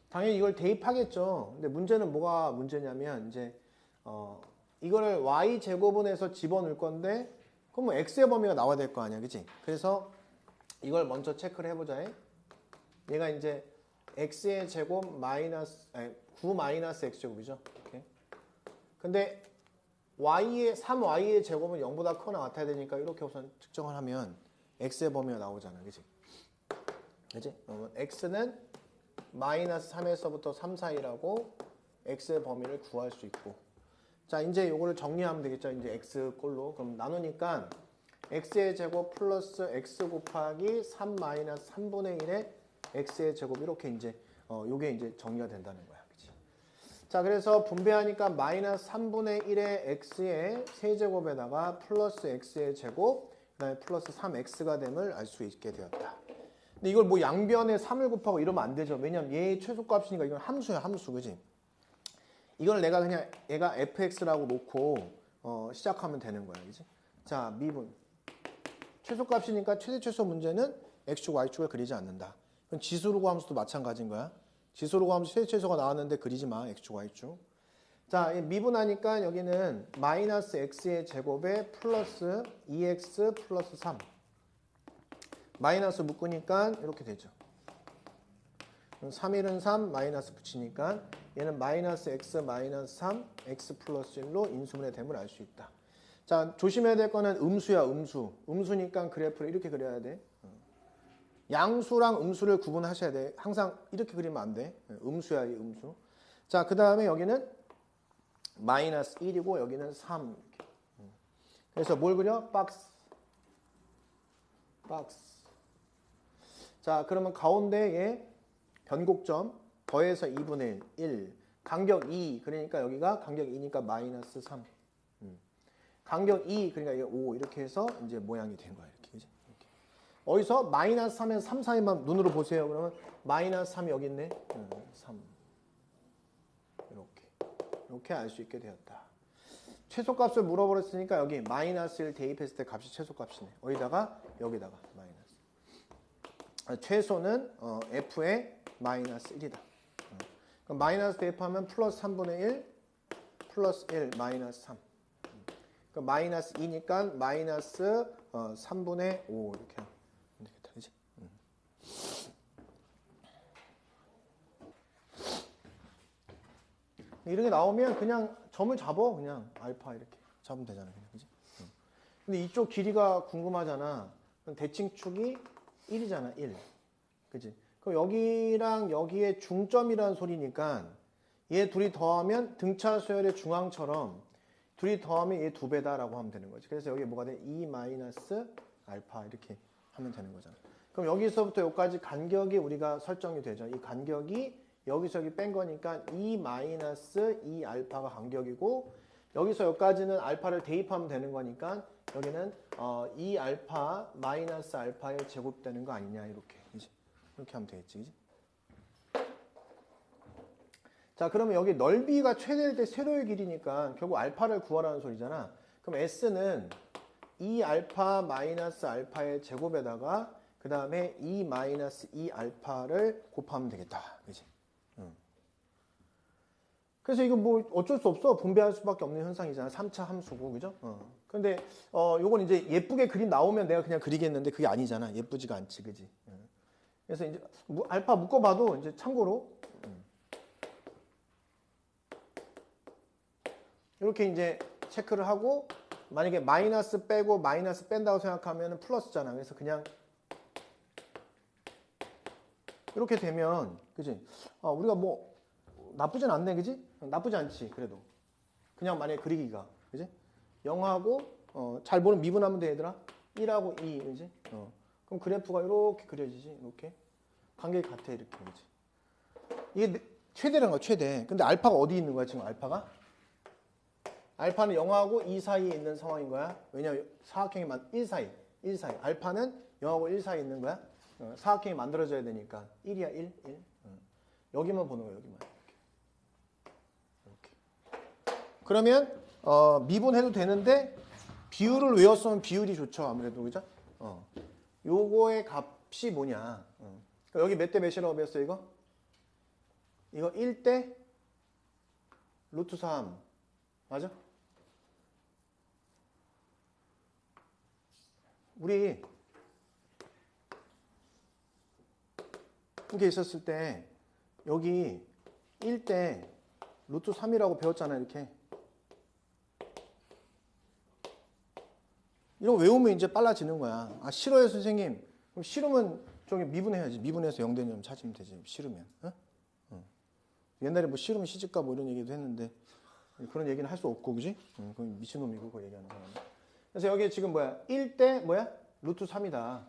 당연히 이걸 대입하겠죠. 근데 문제는 뭐가 문제냐면 이제 이거를 y 제곱분해서 집어넣을 건데 그럼 뭐 x의 범위가 나와야 될 거 아니야, 그치? 그래서 이걸 먼저 체크를 해보자. 얘가 이제 x의 제곱 마이너스 9 마이너스 x제곱이죠. 이렇게. 근데 y의 3y의 제곱은 0보다 크거나 같아야 되니까 이렇게 우선 측정을 하면 x의 범위가 나오잖아, 그치? 그치? 그러면 x는 마이너스 3에서부터 3 사이라고 x의 범위를 구할 수 있고. 자, 이제 이거를 정리하면 되겠죠. 이제 x 꼴로. 그럼 나누니까 x의 제곱 플러스 x 곱하기 3 마이너스 3분의 1의 x의 제곱 이렇게 이제 요게 이제 정리가 된다는 거야. 그치? 자, 그래서 분배하니까 마이너스 3분의 1의 x의 세제곱에다가 플러스 x의 제곱 그다음에 플러스 3x가 됨을 알 수 있게 되었다. 근데 이걸 뭐 양변에 3을 곱하고 이러면 안 되죠. 왜냐면 얘의 최소값이니까 이건 함수야, 함수. 그지? 이걸 내가 그냥 얘가 fx라고 놓고 시작하면 되는 거야. 그지? 자, 미분. 최소값이니까 최소 문제는 x축, y축을 그리지 않는다. 그럼 지수로 구함수도 마찬가지인 거야. 지수로 구함수 최소가 나왔는데 그리지 마. x축, y축. 자, 미분하니까 여기는 마이너스 x의 제곱에 플러스 2x 플러스 3. 마이너스 묶으니까 이렇게 되죠. 3일은 3 마이너스 붙이니까 얘는 마이너스 x 마이너스 3 x 플러스 1로 인수분해 됨을 알 수 있다. 자, 조심해야 될 거는 음수야, 음수. 음수니까 그래프를 이렇게 그려야 돼. 양수랑 음수를 구분하셔야 돼. 항상 이렇게 그리면 안 돼. 음수야, 이 음수. 자, 그 다음에 여기는 마이너스 1이고 여기는 3. 이렇게. 그래서 뭘 그려? 박스. 자, 그러면 가운데에 변곡점 더해서 2분의 1, 간격 2, 그러니까 여기가 간격 2니까 마이너스 3. 간격 2, 그러니까 이게 5 이렇게 해서 이제 모양이 된 거야. 이렇게. 그지? 이렇게. 어디서 마이너스 3에서 3 사이만 눈으로 보세요. 그러면 마이너스 3이 여기 있네. 3. 이렇게 알 수 있게 되었다. 최소값을 물어버렸으니까 여기 마이너스를 대입했을 때 값이 최소값이네. 어디다가? 여기다가 마이너스. 최소는 f의 마이너스 1이다. 그럼 마이너스 대입하면 플러스 3분의 1 플러스 1 마이너스 3. 그럼 마이너스 2니까 마이너스 3분의 5 이렇게 하면 되겠다. 그치? 이런 게 나오면 그냥 점을 잡어. 그냥 알파 이렇게 잡으면 되잖아. 그지? 근데 이쪽 길이가 궁금하잖아. 그럼 대칭축이 1이잖아. 1. 그치? 그럼 여기랑 여기의 중점이라는 소리니까 얘 둘이 더하면 등차 수열의 중앙처럼 둘이 더하면 얘 2배다라고 하면 되는 거지. 그래서 여기 뭐가 돼? 2 마이너스 알파 이렇게 하면 되는 거잖아. 그럼 여기서부터 여기까지 간격이 우리가 설정이 되죠. 이 간격이 여기서 여기 뺀 거니까 2 마이너스 2 알파가 간격이고 여기서 여기까지는 알파를 대입하면 되는 거니까 여기는 2 알파 마이너스 알파에 제곱되는 거 아니냐 이렇게. 그치? 이렇게 하면 되겠지. 그치? 자, 그러면 여기 넓이가 최대일 때 세로의 길이니까 결국 알파를 구하라는 소리잖아. 그럼 S는 2 알파 마이너스 알파의 제곱에다가 그 그 다음에 2 마이너스 2 알파를 곱하면 되겠다. 그지? 그래서 이거 뭐 어쩔 수 없어. 분배할 수밖에 없는 현상이잖아. 3차 함수고. 그죠? 근데, 요건 이제 예쁘게 그림 나오면 내가 그냥 그리겠는데 그게 아니잖아. 예쁘지가 않지. 그지? 그래서 이제 알파 묶어봐도 이제 참고로, 이렇게 이제 체크를 하고, 만약에 마이너스 빼고 마이너스 뺀다고 생각하면 플러스잖아. 그래서 그냥 이렇게 되면, 그지? 우리가 뭐 나쁘진 않네, 그지? 나쁘지 않지, 그래도. 그냥 만약에 그리기가, 그지? 0하고 잘 보는 미분하면 돼, 얘들아. 1하고 2, 그지? 그럼 그래프가 이렇게 그려지지, 이렇게. 관계가 같아, 이렇게, 그지? 이게 최대라는 거야, 최대. 근데 알파가 어디 있는 거야, 지금 알파가? 알파는 0하고 2 사이에 있는 상황인 거야. 왜냐면 사각형이 1 사이. 알파는 0하고 1 사이에 있는 거야. 사각형이 만들어져야 되니까 1이야, 1. 여기만 보는 거야, 여기만. 이렇게. 그러면 미분해도 되는데 비율을 외웠으면 비율이 좋죠, 아무래도. 그죠? 요거의 값이 뭐냐. 그러니까 여기 몇 대 몇이라고 배웠어, 이거? 이거 1대 루트 3. 맞아? 우리 이렇게 있었을 때 여기 1대 루트 3이라고 배웠잖아, 이렇게. 이거 외우면 이제 빨라지는 거야. 아, 싫어요, 선생님. 그럼 싫으면 저기 미분해야지. 미분해서 0되는 점 찾으면 되지. 싫으면. 옛날에 뭐 싫으면 시집가 뭐 이런 얘기도 했는데 그런 얘기는 할 수 없고, 그지? 그건 미친놈이고, 그거 얘기하는 사람. 그래서 여기 지금 뭐야? 1대 뭐야? 루트 3이다.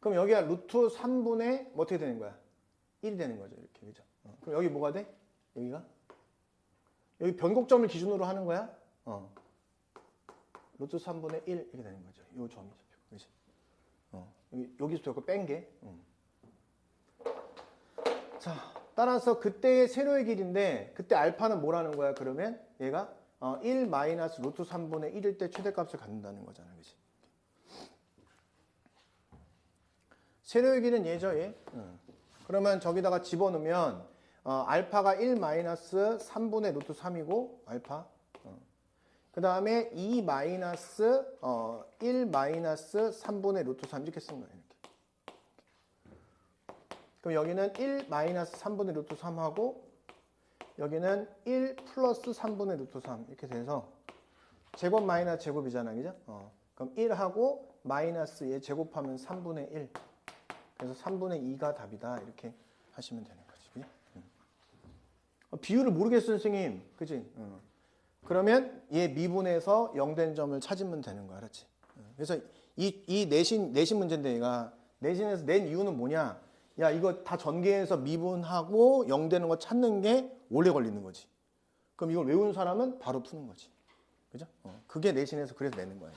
그럼 여기가 루트 3분의 뭐 어떻게 되는 거야? 1이 되는 거죠, 이렇게. 그죠? 그럼 여기 뭐가 돼? 여기가? 여기 변곡점을 기준으로 하는 거야? 루트 3분의 1 이렇게 되는 거죠. 요 점이죠. 그지? 여기서부터 뺀 게. 자, 따라서 그때의 세로의 길인데 그때 알파는 뭐라는 거야? 그러면 얘가 1 마이너스 루트 3분의 1일 때 최대값을 갖는다는 거잖아. 그지? 세로의 길은 얘죠, 얘. 그러면 저기다가 집어넣으면 알파가 1 마이너스 3분의 루트 3이고 알파. 그 다음에 2 마이너스 1 마이너스 3분의 루트 3 이렇게 쓴 거예요. 이렇게. 그럼 여기는 1 마이너스 3분의 루트 3하고 여기는 1 플러스 3분의 루트 3 이렇게 돼서 제곱 마이너스 제곱이잖아, 그죠? 그럼 1하고 마이너스 얘 제곱하면 3분의 1. 그래서 3분의 2가 답이다. 이렇게 하시면 되는 거지. 비율을 모르겠어, 선생님. 그지? 그러면 얘 미분해서 0된 점을 찾으면 되는 거야. 알았지? 그래서 이 내신 문제인데 얘가 내신에서 낸 이유는 뭐냐? 야, 이거 다 전개해서 미분하고 0 되는 거 찾는 게 오래 걸리는 거지. 그럼 이걸 외운 사람은 바로 푸는 거지. 그죠? 그게 내신에서 그래서 내는 거야.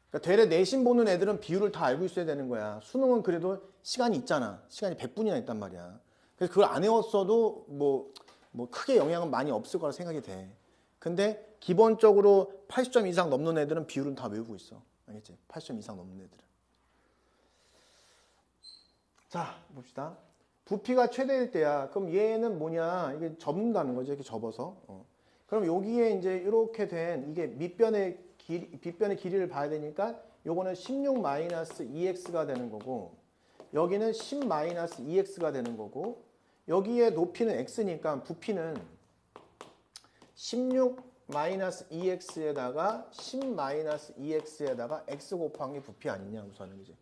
그러니까 되레 내신 보는 애들은 비율을 다 알고 있어야 되는 거야. 수능은 그래도 시간이 있잖아. 시간이 100분이나 있단 말이야. 그래서 그걸 안 외웠어도 뭐 크게 영향은 많이 없을 거라 생각이 돼. 근데 기본적으로 80점 이상 넘는 애들은 비율은 다 외우고 있어. 알겠지? 80점 이상 넘는 애들은. 자, 봅시다. 부피가 최대일 때야. 그럼 얘는 뭐냐? 이게 접는다는 거죠. 이렇게 접어서. 그럼 여기에 이제 이렇게 된 이게 밑변의 길이를 봐야 되니까 요거는 16-2x가 되는 거고 여기는 10-2x가 되는 거고 여기에 높이는 x니까 부피는 16-2x에다가 10-2x에다가 x 곱한 게 부피 아니냐 우선은. 이제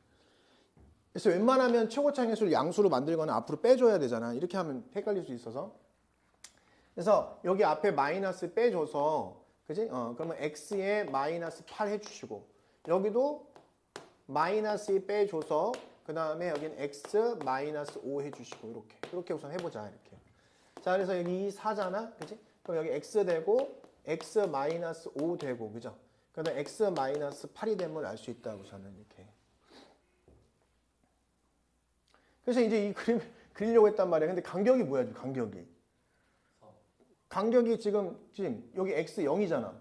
그래서 웬만하면 최고차항의 양수로 만들거나 앞으로 빼줘야 되잖아. 이렇게 하면 헷갈릴 수 있어서. 그래서 여기 앞에 마이너스 빼줘서, 그지? 그러면 x에 마이너스 8 해주시고, 여기도 마이너스 빼줘서, 그 다음에 여기는 x 마이너스 5 해주시고, 이렇게 우선 해보자. 이렇게. 자, 그래서 여기 4잖아. 그지? 그럼 여기 x 되고, x 마이너스 5 되고, 그죠? 그다음에 x 마이너스 8이 됨을 알 수 있다고 저는 이렇게. 그래서 이제 이 그림 그리려고 했단 말이야. 근데 간격이 뭐야, 지금 간격이? 간격이 지금 여기 x 0이잖아.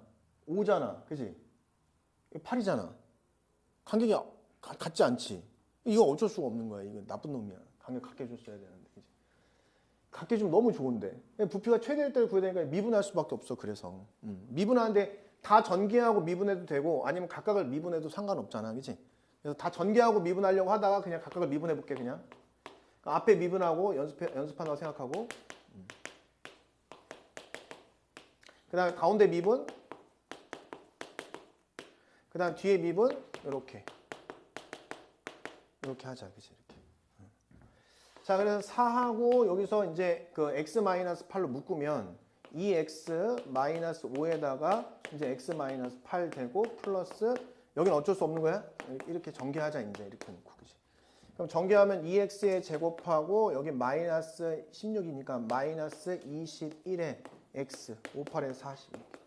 5잖아. 그지? 8이잖아. 간격이 같지 않지. 이거 어쩔 수가 없는 거야. 이거 나쁜 놈이야. 간격 같게 줬어야 되는데. 그치? 같게 주면 너무 좋은데. 부피가 최대일 때를 구해야 되니까 미분할 수밖에 없어. 그래서 미분하는데 다 전개하고 미분해도 되고 아니면 각각을 미분해도 상관없잖아. 그치? 그래서 다 전개하고 미분하려고 하다가 그냥 각각을 미분해 볼게. 그냥 그러니까 앞에 미분하고 연습한다고 생각하고 그 다음에 가운데 미분, 그 다음 뒤에 미분 이렇게 하자. 그치? 이렇게. 자, 그래서 4하고 여기서 이제 그 x-8로 묶으면 2x-5에다가 이제 x-8 되고 플러스 여기는 어쩔 수 없는 거야? 이렇게 전개하자. 이제 이렇게 놓고. 그치? 그럼 전개하면 2x에 제곱하고 여기 마이너스 16이니까 마이너스 21에 x 58에 40 이렇게.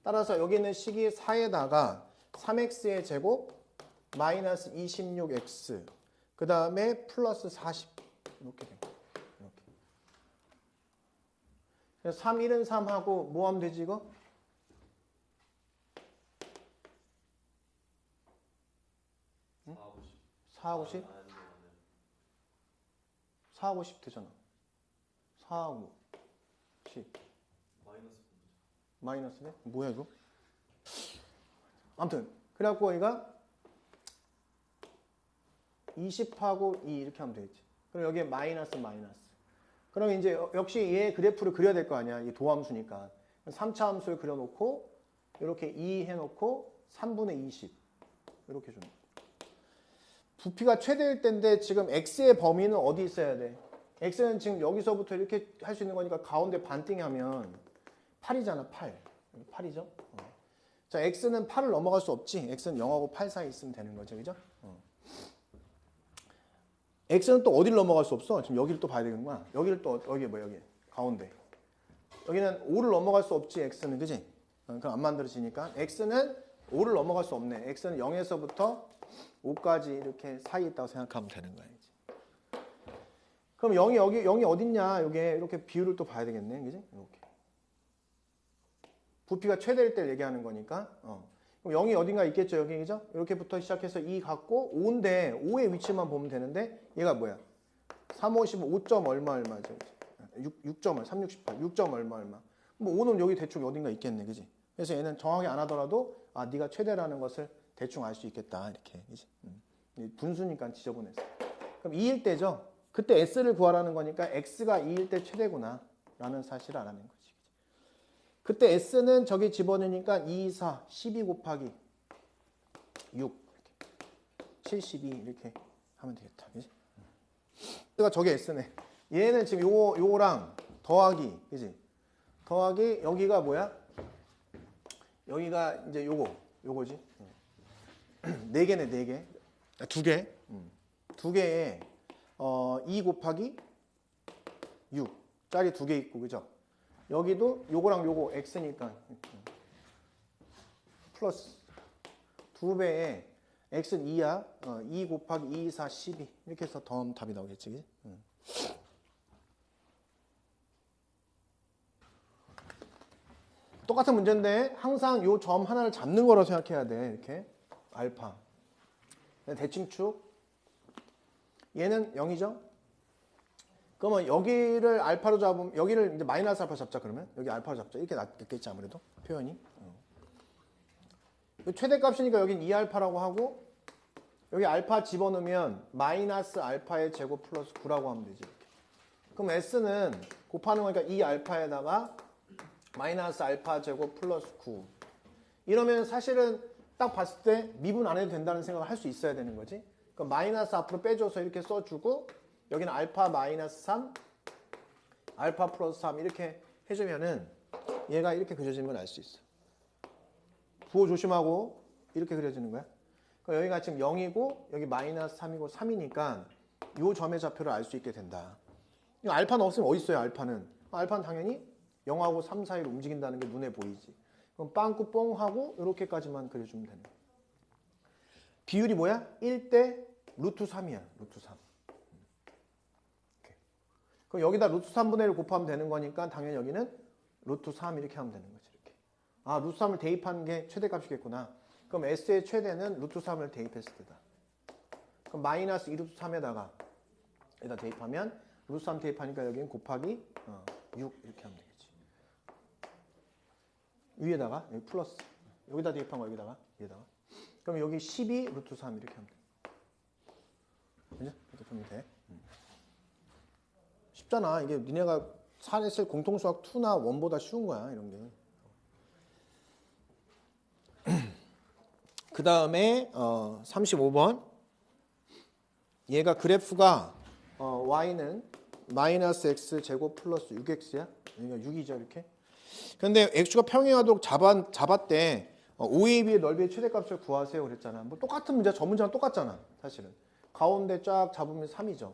따라서 여기 있는 식이 4에다가 3x의 제곱 마이너스 26x 그 다음에 플러스 40 이렇게 됩니다. 이렇게. 그래서 3, 1은 3하고 뭐 하면 되지 이거? 4하고 10? 4하고 10 되잖아. 4하고 10 마이너스네? 뭐야 이거? 아무튼 그래갖고 얘가 20하고 2 이렇게 하면 되겠지. 그럼 여기에 마이너스. 그럼 이제 역시 얘 그래프를 그려야 될 거 아니야. 이게 도함수니까. 3차 함수를 그려놓고 이렇게 2 해놓고 3분의 20 이렇게 줍니다. 부피가 최대일 때인데 지금 x의 범위는 어디 있어야 돼? x는 지금 여기서부터 이렇게 할 수 있는 거니까 가운데 반띵하면 8이잖아. 8이죠? 자, x는 8을 넘어갈 수 없지. x는 0하고 8 사이 있으면 되는 거죠. 그죠? x는 또 어디를 넘어갈 수 없어? 지금 여기를 또 봐야 되는구나. 여기를 또 여기 여기 가운데. 여기는 5를 넘어갈 수 없지. x는 그지? 그럼 안 만들어지니까 x는 5를 넘어갈 수 없네. x는 0에서부터 5까지 이렇게 사이에 있다고 생각하면 되는 거야. 이제. 그럼 0이 어딨냐? 요게 이렇게 비율을 또 봐야 되겠네. 그지? 이렇게. 부피가 최대일 때 얘기하는 거니까. 그럼 0이 어딘가 있겠죠. 여기 그죠? 이렇게부터 시작해서 2 갖고 5인데 5의 위치만 보면 되는데 얘가 뭐야? 3, 5, 15, 5점 얼마죠? 6점, 3, 6, 18, 6점 얼마. 뭐 5는 여기 대충 어딘가 있겠네. 그지? 그래서 얘는 정확히 안 하더라도 아, 네가 최대라는 것을 대충 알 수 있겠다. 이렇게. 그지? 분수니까 지저분해서. 그럼 2일 때죠. 그때 s를 구하라는 거니까 x가 2일 때 최대구나 라는 사실을 알아낸 거지. 그때 s는 저기 집어넣으니까 2, 4, 12 곱하기 6 이렇게. 72 이렇게 하면 되겠다. 그지? 그러니까 저게 s네. 얘는 지금 요거랑 더하기, 그지? 더하기 여기가 뭐야? 여기가 이제 요거지. 4개네, 4개. 2개. 2개에 2 곱하기 6짜리 2개 있고, 그죠? 여기도 요거랑 요거 x니까 플러스 2배에 x는 2야. 2 곱하기 2, 4, 12 이렇게 해서 더하면 답이 나오겠지. 그치? 똑같은 문제인데 항상 요 점 하나를 잡는 거라고 생각해야 돼. 이렇게 알파 대칭축 얘는 0이죠. 그러면 여기를 알파로 잡으면 여기를 이제 마이너스 알파 잡자. 그러면 여기 알파로 잡자. 이렇게 낫겠지 아무래도 표현이. 최대값이니까 여긴 2알파라고 하고 여기 알파 집어넣으면 마이너스 알파의 제곱 플러스 9라고 하면 되지. 이렇게. 그럼 s는 곱하는 거니까 2알파에다가 마이너스 알파 제곱 플러스 9. 이러면 사실은 딱 봤을 때 미분 안 해도 된다는 생각을 할 수 있어야 되는 거지. 그럼 마이너스 앞으로 빼줘서 이렇게 써주고 여기는 알파 마이너스 3, 알파 플러스 3 이렇게 해주면은 얘가 이렇게 그려지는 걸 알 수 있어. 부호 조심하고 이렇게 그려지는 거야. 그럼 여기가 지금 0이고 여기 마이너스 3이고 3이니까 이 점의 좌표를 알 수 있게 된다. 이거 알파는 없으면 어디 있어요? 알파는 당연히 0하고 3 사이로 움직인다는 게 눈에 보이지. 그럼 빵꾸 뽕 하고 이렇게까지만 그려주면 되는 거야. 비율이 뭐야? 1대 루트 3이야. 루트 3. 그럼 여기다 루트 3분의 1을 곱하면 되는 거니까 당연히 여기는 루트 3 이렇게 하면 되는 거지. 이렇게. 아, 루트 3을 대입하는 게 최대값이겠구나. 그럼 그럼 S의 최대는 루트 3을 대입했을 때다. 그럼 마이너스 2 루트 3에다가 여기다 대입하면 루트 3 대입하니까 여기는 곱하기 6 이렇게 하면 되겠지. 위에다가 여기 플러스 여기다 대입한 거 여기다가 위에다가 그럼 여기 12 루트 3 이렇게 하면 돼. 그죠? 이렇게 풀면 돼. 쉽잖아. 이게 니네가 사냈을 공통수학 2나 1보다 쉬운 거야. 이런 게. 그 다음에 35번 얘가 그래프가 y는 마이너스 x 제곱 플러스 6x야. 여기가 6이죠 이렇게. 근데 x가 평행하도록 잡았대. OAB의 넓이의 최대값을 구하세요 그랬잖아. 뭐 똑같은 문제, 저 문제랑 똑같잖아 사실은. 가운데 쫙 잡으면 3이죠.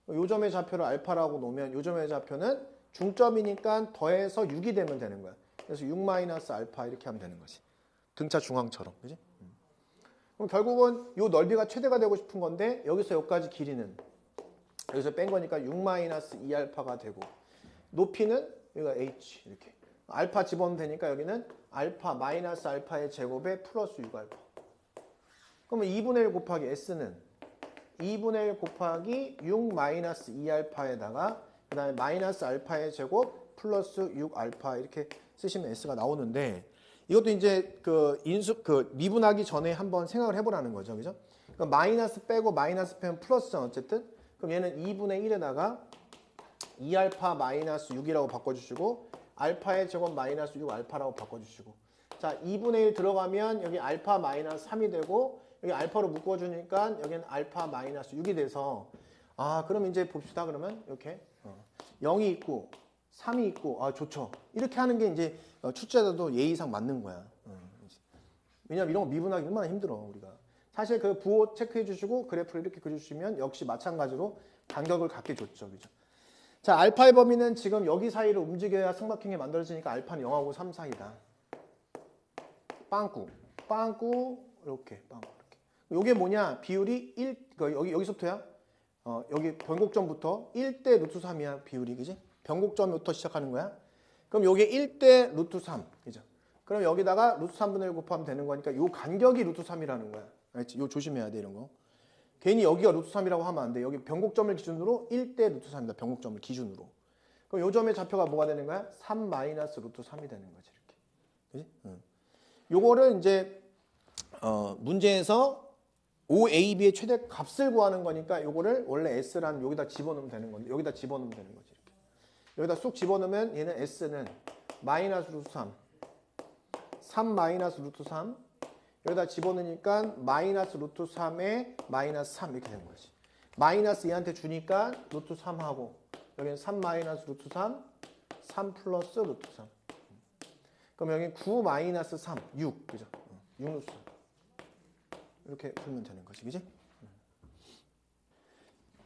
요 점의 좌표를 알파라고 놓으면 요 점의 좌표는 중점이니까 더해서 6이 되면 되는 거야. 그래서 6 마이너스 알파 이렇게 하면 되는 거지. 등차 중앙처럼. 그지? 그럼 결국은 요 넓이가 최대가 되고 싶은 건데 여기서 여기까지 길이는 여기서 뺀 거니까 6 마이너스 2알파가 되고 높이는 여기가 h 이렇게. 알파 집어넣으면 되니까 여기는 알파 마이너스 알파의 제곱에 플러스 6알파. 그러면 2분의 1 곱하기 s는 2분의 1 곱하기 6 마이너스 2알파에다가 그 다음에 마이너스 알파의 제곱 플러스 6알파 이렇게 쓰시면 s가 나오는데 이것도 이제 미분하기 전에 한번 생각을 해보라는 거죠. 그죠? 그러니까 마이너스 빼고 마이너스 빼면 플러스잖아 어쨌든. 그럼 얘는 2분의 1에다가 2알파 마이너스 6이라고 바꿔주시고 알파의 제곱 마이너스 6알파라고 바꿔주시고 자 2분의 1 들어가면 여기 알파 마이너스 3이 되고 여기 알파로 묶어주니까 여기는 알파 마이너스 6이 돼서 그럼 이제 봅시다. 그러면 이렇게 0이 있고 3이 있고 좋죠. 이렇게 하는 게 이제 출제자도 예의상 맞는 거야. 왜냐면 이런 거 미분하기 얼마나 힘들어 우리가. 사실 그 부호 체크해 주시고 그래프를 이렇게 그려주시면 역시 마찬가지로 간격을 갖게 줬죠. 그죠? 자, 알파의 범위는 지금 여기 사이를 움직여야 삼각형이 만들어지니까 알파는 0하고 3 사이다. 빵꾸 이렇게 빵꾸 이렇게. 요게 뭐냐? 비율이 1 여기서부터야. 여기 변곡점부터 1대 루트 3이야 비율이. 그지? 변곡점부터 시작하는 거야. 그럼 요게 1대 루트 3. 그죠? 그럼 여기다가 루트 3분의 1 곱하면 되는 거니까 요 간격이 루트 3이라는 거야. 알지? 요 조심해야 돼 이런 거. 괜히 여기가 루트 3이라고 하면 안 돼. 여기 변곡점을 기준으로 1대 루트 3이다. 변곡점을 기준으로. 그럼 요 점의 좌표가 뭐가 되는 거야? 3 마이너스 루트 3이 되는 거지. 이렇게. 그지? 요거를 이제 문제에서 OAB의 최대 값을 구하는 거니까 요거를 원래 S라는 여기다 집어넣으면 되는 건데 여기다 집어넣으면 되는 거지. 이렇게. 여기다 쑥 집어넣으면 얘는 S는 마이너스 루트 3 마이너스 루트 3 여기다 집어넣으니까 마이너스 루트 3에 마이너스 3 이렇게 되는 거지. 마이너스 얘한테 주니까 루트 3하고 여기는 3 마이너스 루트 3 플러스 루트 3 그럼 여기 9 마이너스 3 6 그죠? 6 루트 3 이렇게 풀면 되는 거지. 그지?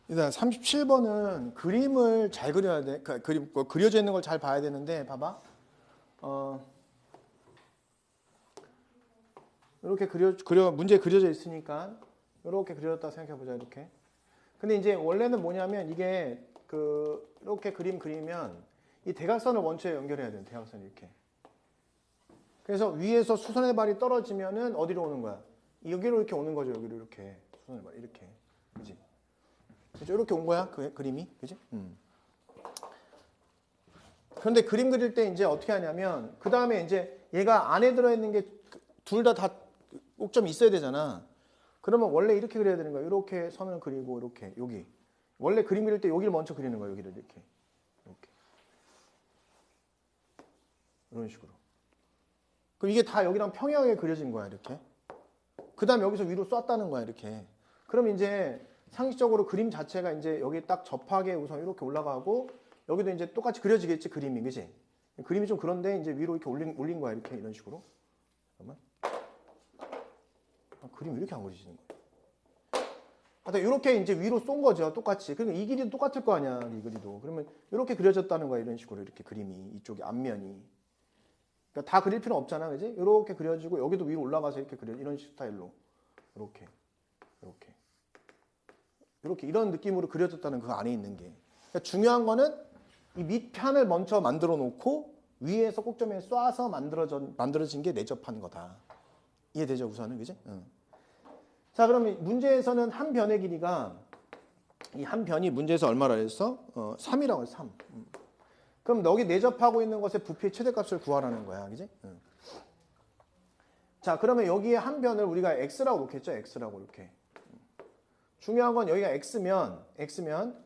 일단 37번은 그림을 잘 그려야 돼. 그림 그려져 있는 걸 잘 봐야 되는데 봐봐. 이렇게 문제에 그려져 있으니까 이렇게 그려졌다 생각해 보자. 이렇게. 근데 이제 원래는 뭐냐면 이게 이렇게 그림 그리면 이 대각선을 원초에 연결해야 돼요. 대각선 이렇게. 그래서 위에서 수선의 발이 떨어지면은 어디로 오는 거야? 여기로 이렇게 오는 거죠. 여기로 이렇게 수선의 발 이렇게. 그지? 그죠? 이렇게 온 거야. 그 그림이. 그지? 그런데 그림 그릴 때 이제 어떻게 하냐면 그 다음에 이제 얘가 안에 들어있는 게 둘 다 꼭점이 있어야 되잖아. 그러면 원래 이렇게 그려야 되는 거야. 이렇게 선을 그리고 이렇게 여기. 원래 그림 그릴 때 여기를 먼저 그리는 거야. 여기를 이렇게. 이런 식으로. 그럼 이게 다 여기랑 평행하게 그려진 거야. 이렇게. 그 다음에 여기서 위로 쐈다는 거야. 이렇게. 그럼 이제 상식적으로 그림 자체가 이제 여기 딱 접하게 우선 이렇게 올라가고 여기도 이제 똑같이 그려지겠지. 그림이. 그지? 그림이 좀 그런데 이제 위로 이렇게 올린 거야. 이렇게 이런 식으로. 잠깐만. 그림이 이렇게 안 그려지는 거야. 하여튼 이렇게 이제 위로 쏜 거죠. 똑같이. 그러니까 이 길이도 똑같을 거 아니야. 이 길이도. 그러면 이렇게 그려졌다는 거야. 이런 식으로 이렇게 그림이. 이쪽에 앞면이. 그러니까 다 그릴 필요 없잖아. 그지? 이렇게 그려지고 여기도 위로 올라가서 이렇게 그려. 이런 스타일로. 이렇게. 이런 느낌으로 그려졌다는 그 안에 있는 게. 그러니까 중요한 거는 이 밑편을 먼저 만들어 놓고 위에서 꼭점에 쏴서 만들어진 게 내접한 거다. 이해되죠 우선은 그지? 응. 자 그러면 문제에서는 한 변의 길이가 이 한 변이 문제에서 얼마라 했어? 3이라고 했어 3. 그럼 여기 내접하고 있는 것의 부피의 최대값을 구하라는 거야 그지? 응. 자 그러면 여기에 한 변을 우리가 x라고 놓겠죠 x라고 이렇게. 중요한 건 여기가 x면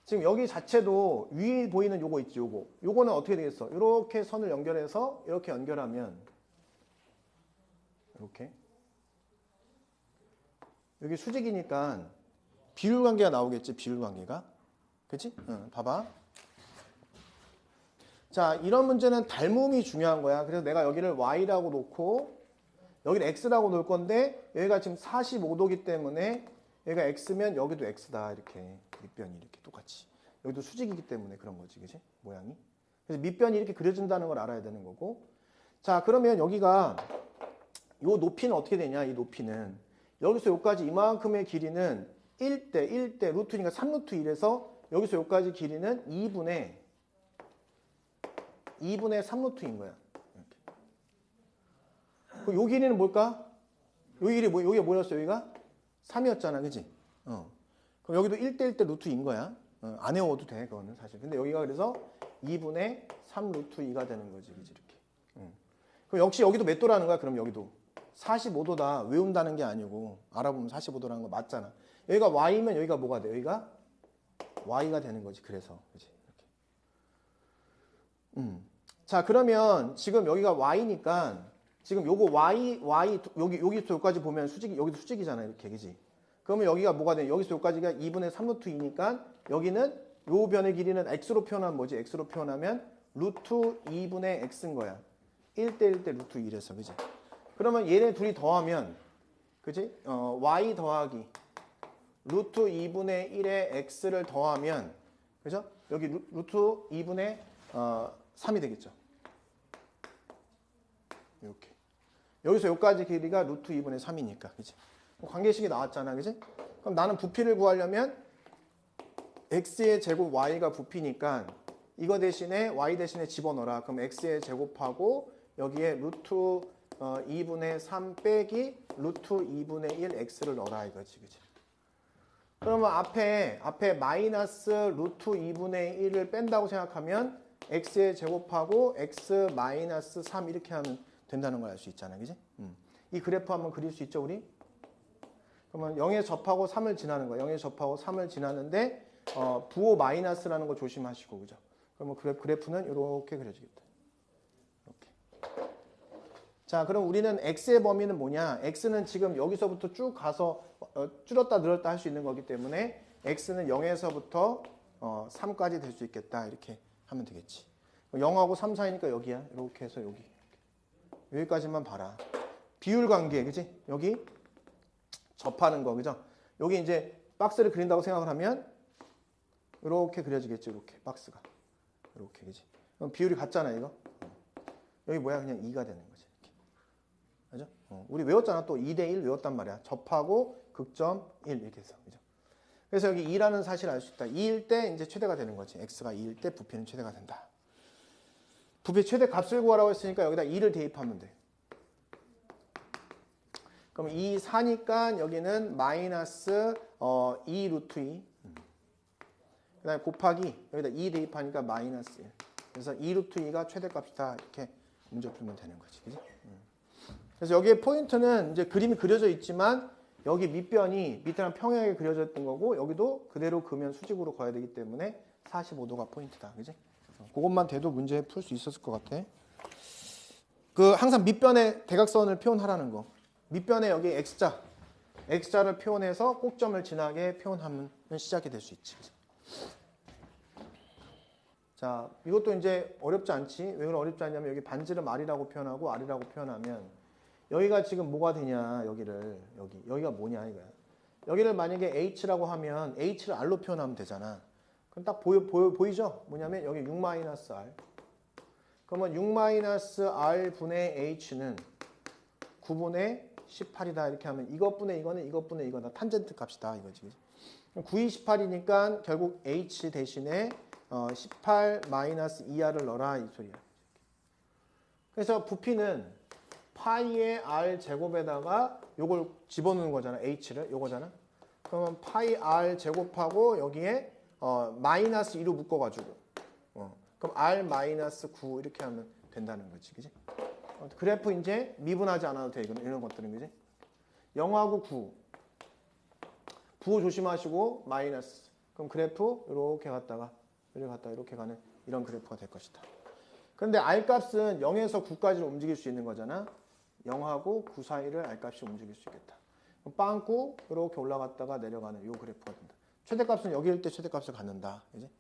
지금 여기 자체도 위에 보이는 요거 있지 요거는 어떻게 되겠어? 이렇게 선을 연결해서 이렇게 연결하면 이렇게 여기 수직이니까 비율 관계가 나오겠지 비율 관계가 그치? 응, 봐봐 자 이런 문제는 닮음이 중요한 거야 그래서 내가 여기를 y라고 놓고 여기를 x라고 놓을 건데 여기가 지금 45도기 때문에 여기가 x면 여기도 x다 이렇게 밑변이 이렇게 똑같이 여기도 수직이기 때문에 그런 거지 그치? 모양이 그래서 밑변이 이렇게 그려진다는 걸 알아야 되는 거고 자 그러면 여기가 요 높이는 어떻게 되냐 이 높이는 여기서 여기까지 이만큼의 길이는 1대 루트니까 3루트 1에서 여기서 여기까지 길이는 2분의 3루트인 거야 이렇게. 요 길이는 뭘까? 요 길이 여기가 뭐였어 여기가? 3이었잖아 그지? 그럼 여기도 1대 루트인 거야 안 외워도 돼 그거는 사실 근데 여기가 그래서 2분의 3 루트 2가 되는 거지 그지 이렇게 그럼 역시 여기도 몇 도라는 거야 그럼 여기도 45도다 외운다는 게 아니고 알아보면 45도라는 거 맞잖아 여기가 y면 여기가 뭐가 돼 여기가 y가 되는 거지 그래서 그지 이렇게 자 그러면 지금 여기가 y니까 지금 요거 y 여기서 여기까지 보면 수직이 여기도 수직이잖아 이렇게 그지 그러면 여기가 뭐가 돼 여기서 여기까지가 2분의 3 루트 2니까 여기는 요 변의 길이는 x로 표현하면 뭐지 x로 표현하면 루트 2분의 x인 거야 1대 루트 1에서 그지 그러면 얘네 둘이 더하면 그지 y 더하기 루트 2분의 1에 x를 더하면 그죠 여기 루트 2분의 3이 되겠죠 이렇게 여기서 여기까지 길이가 루트 2분의 3이니까 그지 관계식이 나왔잖아 그지 그럼 나는 부피를 구하려면 x의 제곱 y가 부피니까 이거 대신에 y 대신에 집어넣어라 그럼 x의 제곱하고 여기에 루트 2분의 3 빼기 루트 2분의 1 x를 넣어라 이거지 그지 그러면 앞에 마이너스 루트 2분의 1을 뺀다고 생각하면 x의 제곱하고 x 마이너스 3 이렇게 하면 된다는 걸 알 수 있잖아 그지 이 그래프 한번 그릴 수 있죠 우리 그러면 0에 접하고 3을 지나는 거야 0에 접하고 3을 지나는데 부호 마이너스라는 거 조심하시고 그죠 그러면 그래프는 이렇게 그려지겠다 이렇게 자 그럼 우리는 x의 범위는 뭐냐 x는 지금 여기서부터 쭉 가서 줄였다 늘었다 할 수 있는 거기 때문에 x는 0에서부터 3까지 될 수 있겠다 이렇게 하면 되겠지 0하고 3 사이니까 여기야 이렇게 해서 여기까지만 봐라 비율 관계 그지 여기 접하는 거 그죠 여기 이제 박스를 그린다고 생각을 하면 이렇게 그려지겠지 이렇게 박스가 이렇게 그지 그럼 비율이 같잖아 이거 여기 뭐야 그냥 2가 되는 거지 이렇게. 그죠 우리 외웠잖아 또 2대 1 외웠단 말이야 접하고 극점 1 이렇게 해서 그죠 그래서 여기 2라는 사실을 알 수 있다 2일 때 이제 최대가 되는 거지 x가 2일 때 부피는 최대가 된다 부피 최대 값을 구하라고 했으니까 여기다 2를 대입하면 돼 그럼 2, 4니까 여기는 마이너스 2 루트 2 그 다음에 곱하기 여기다 2 대입하니까 마이너스 1 그래서 2 루트 2가 최대값이다 이렇게 문제 풀면 되는 거지 그지? 그래서 여기에 포인트는 이제 그림이 그려져 있지만 여기 밑에랑 평행하게 그려져 있던 거고 여기도 그대로 그으면 수직으로 그어야 되기 때문에 45도가 포인트다 그지? 그것만 돼도 문제 풀 수 있었을 것 같아 항상 밑변에 대각선을 표현하라는 거 밑변에 여기 x자를 표현해서 꼭점을 지나게 표현하면 시작이 될 수 있지. 자, 이것도 이제 어렵지 않지? 왜 어렵지 않냐면 여기 반지름 r이라고 표현하고 r이라고 표현하면 여기가 지금 뭐가 되냐? 여기가 뭐냐 이거야. 여기를 만약에 h라고 하면 h를 r로 표현하면 되잖아. 그럼 딱 보이죠? 뭐냐면 여기 6-r. 그러면 6-r 분의 h는 9분의 18이다 이렇게 하면 이것분의 이거는 이것분의 이거다 탄젠트 값이다 이거지. 9이 18이니까 결국 h 대신에 18-2r을 넣어라 이 소리야. 그래서 부피는 파이의 r 제곱에다가 요걸 집어넣는 거잖아. h를 요거잖아. 그러면 파이 r 제곱하고 여기에 마이너스 2로 묶어가지고 그럼 r 마이너스 9 이렇게 하면 된다는 거지, 그지? 그래프 이제 미분하지 않아도 돼 이런 것들은, 그지? 0하고 9 부호 조심하시고 마이너스. 그럼 그래프 이렇게 갔다가 이렇게 가는 이런 그래프가 될 것이다. 그런데 r 값은 0에서 9까지 움직일 수 있는 거잖아. 0하고 9 사이를 r 값이 움직일 수 있겠다. 빵꾸 이렇게 올라갔다가 내려가는 이 그래프가 된다. 최대값은 여기일 때 최대값을 갖는다. 그지?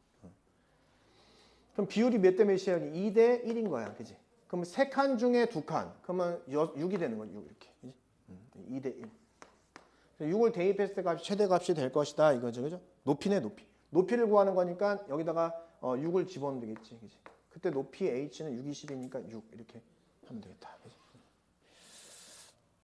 그럼 비율이 몇 대 몇이야? 2대 1인 거야. 그지? 그럼 3칸 중에 2칸. 그러면 6이 되는 거야. 6 이렇게. 그지? 2대 1. 6을 대입했을 때 값이 최대값이 될 것이다. 이거죠. 그죠? 높이네, 높이. 높이를 구하는 거니까 여기다가 6을 집어넣으면 되겠지. 그지? 그때 높이 h는 6, 20이니까 6 이렇게 하면 되겠다. 그지?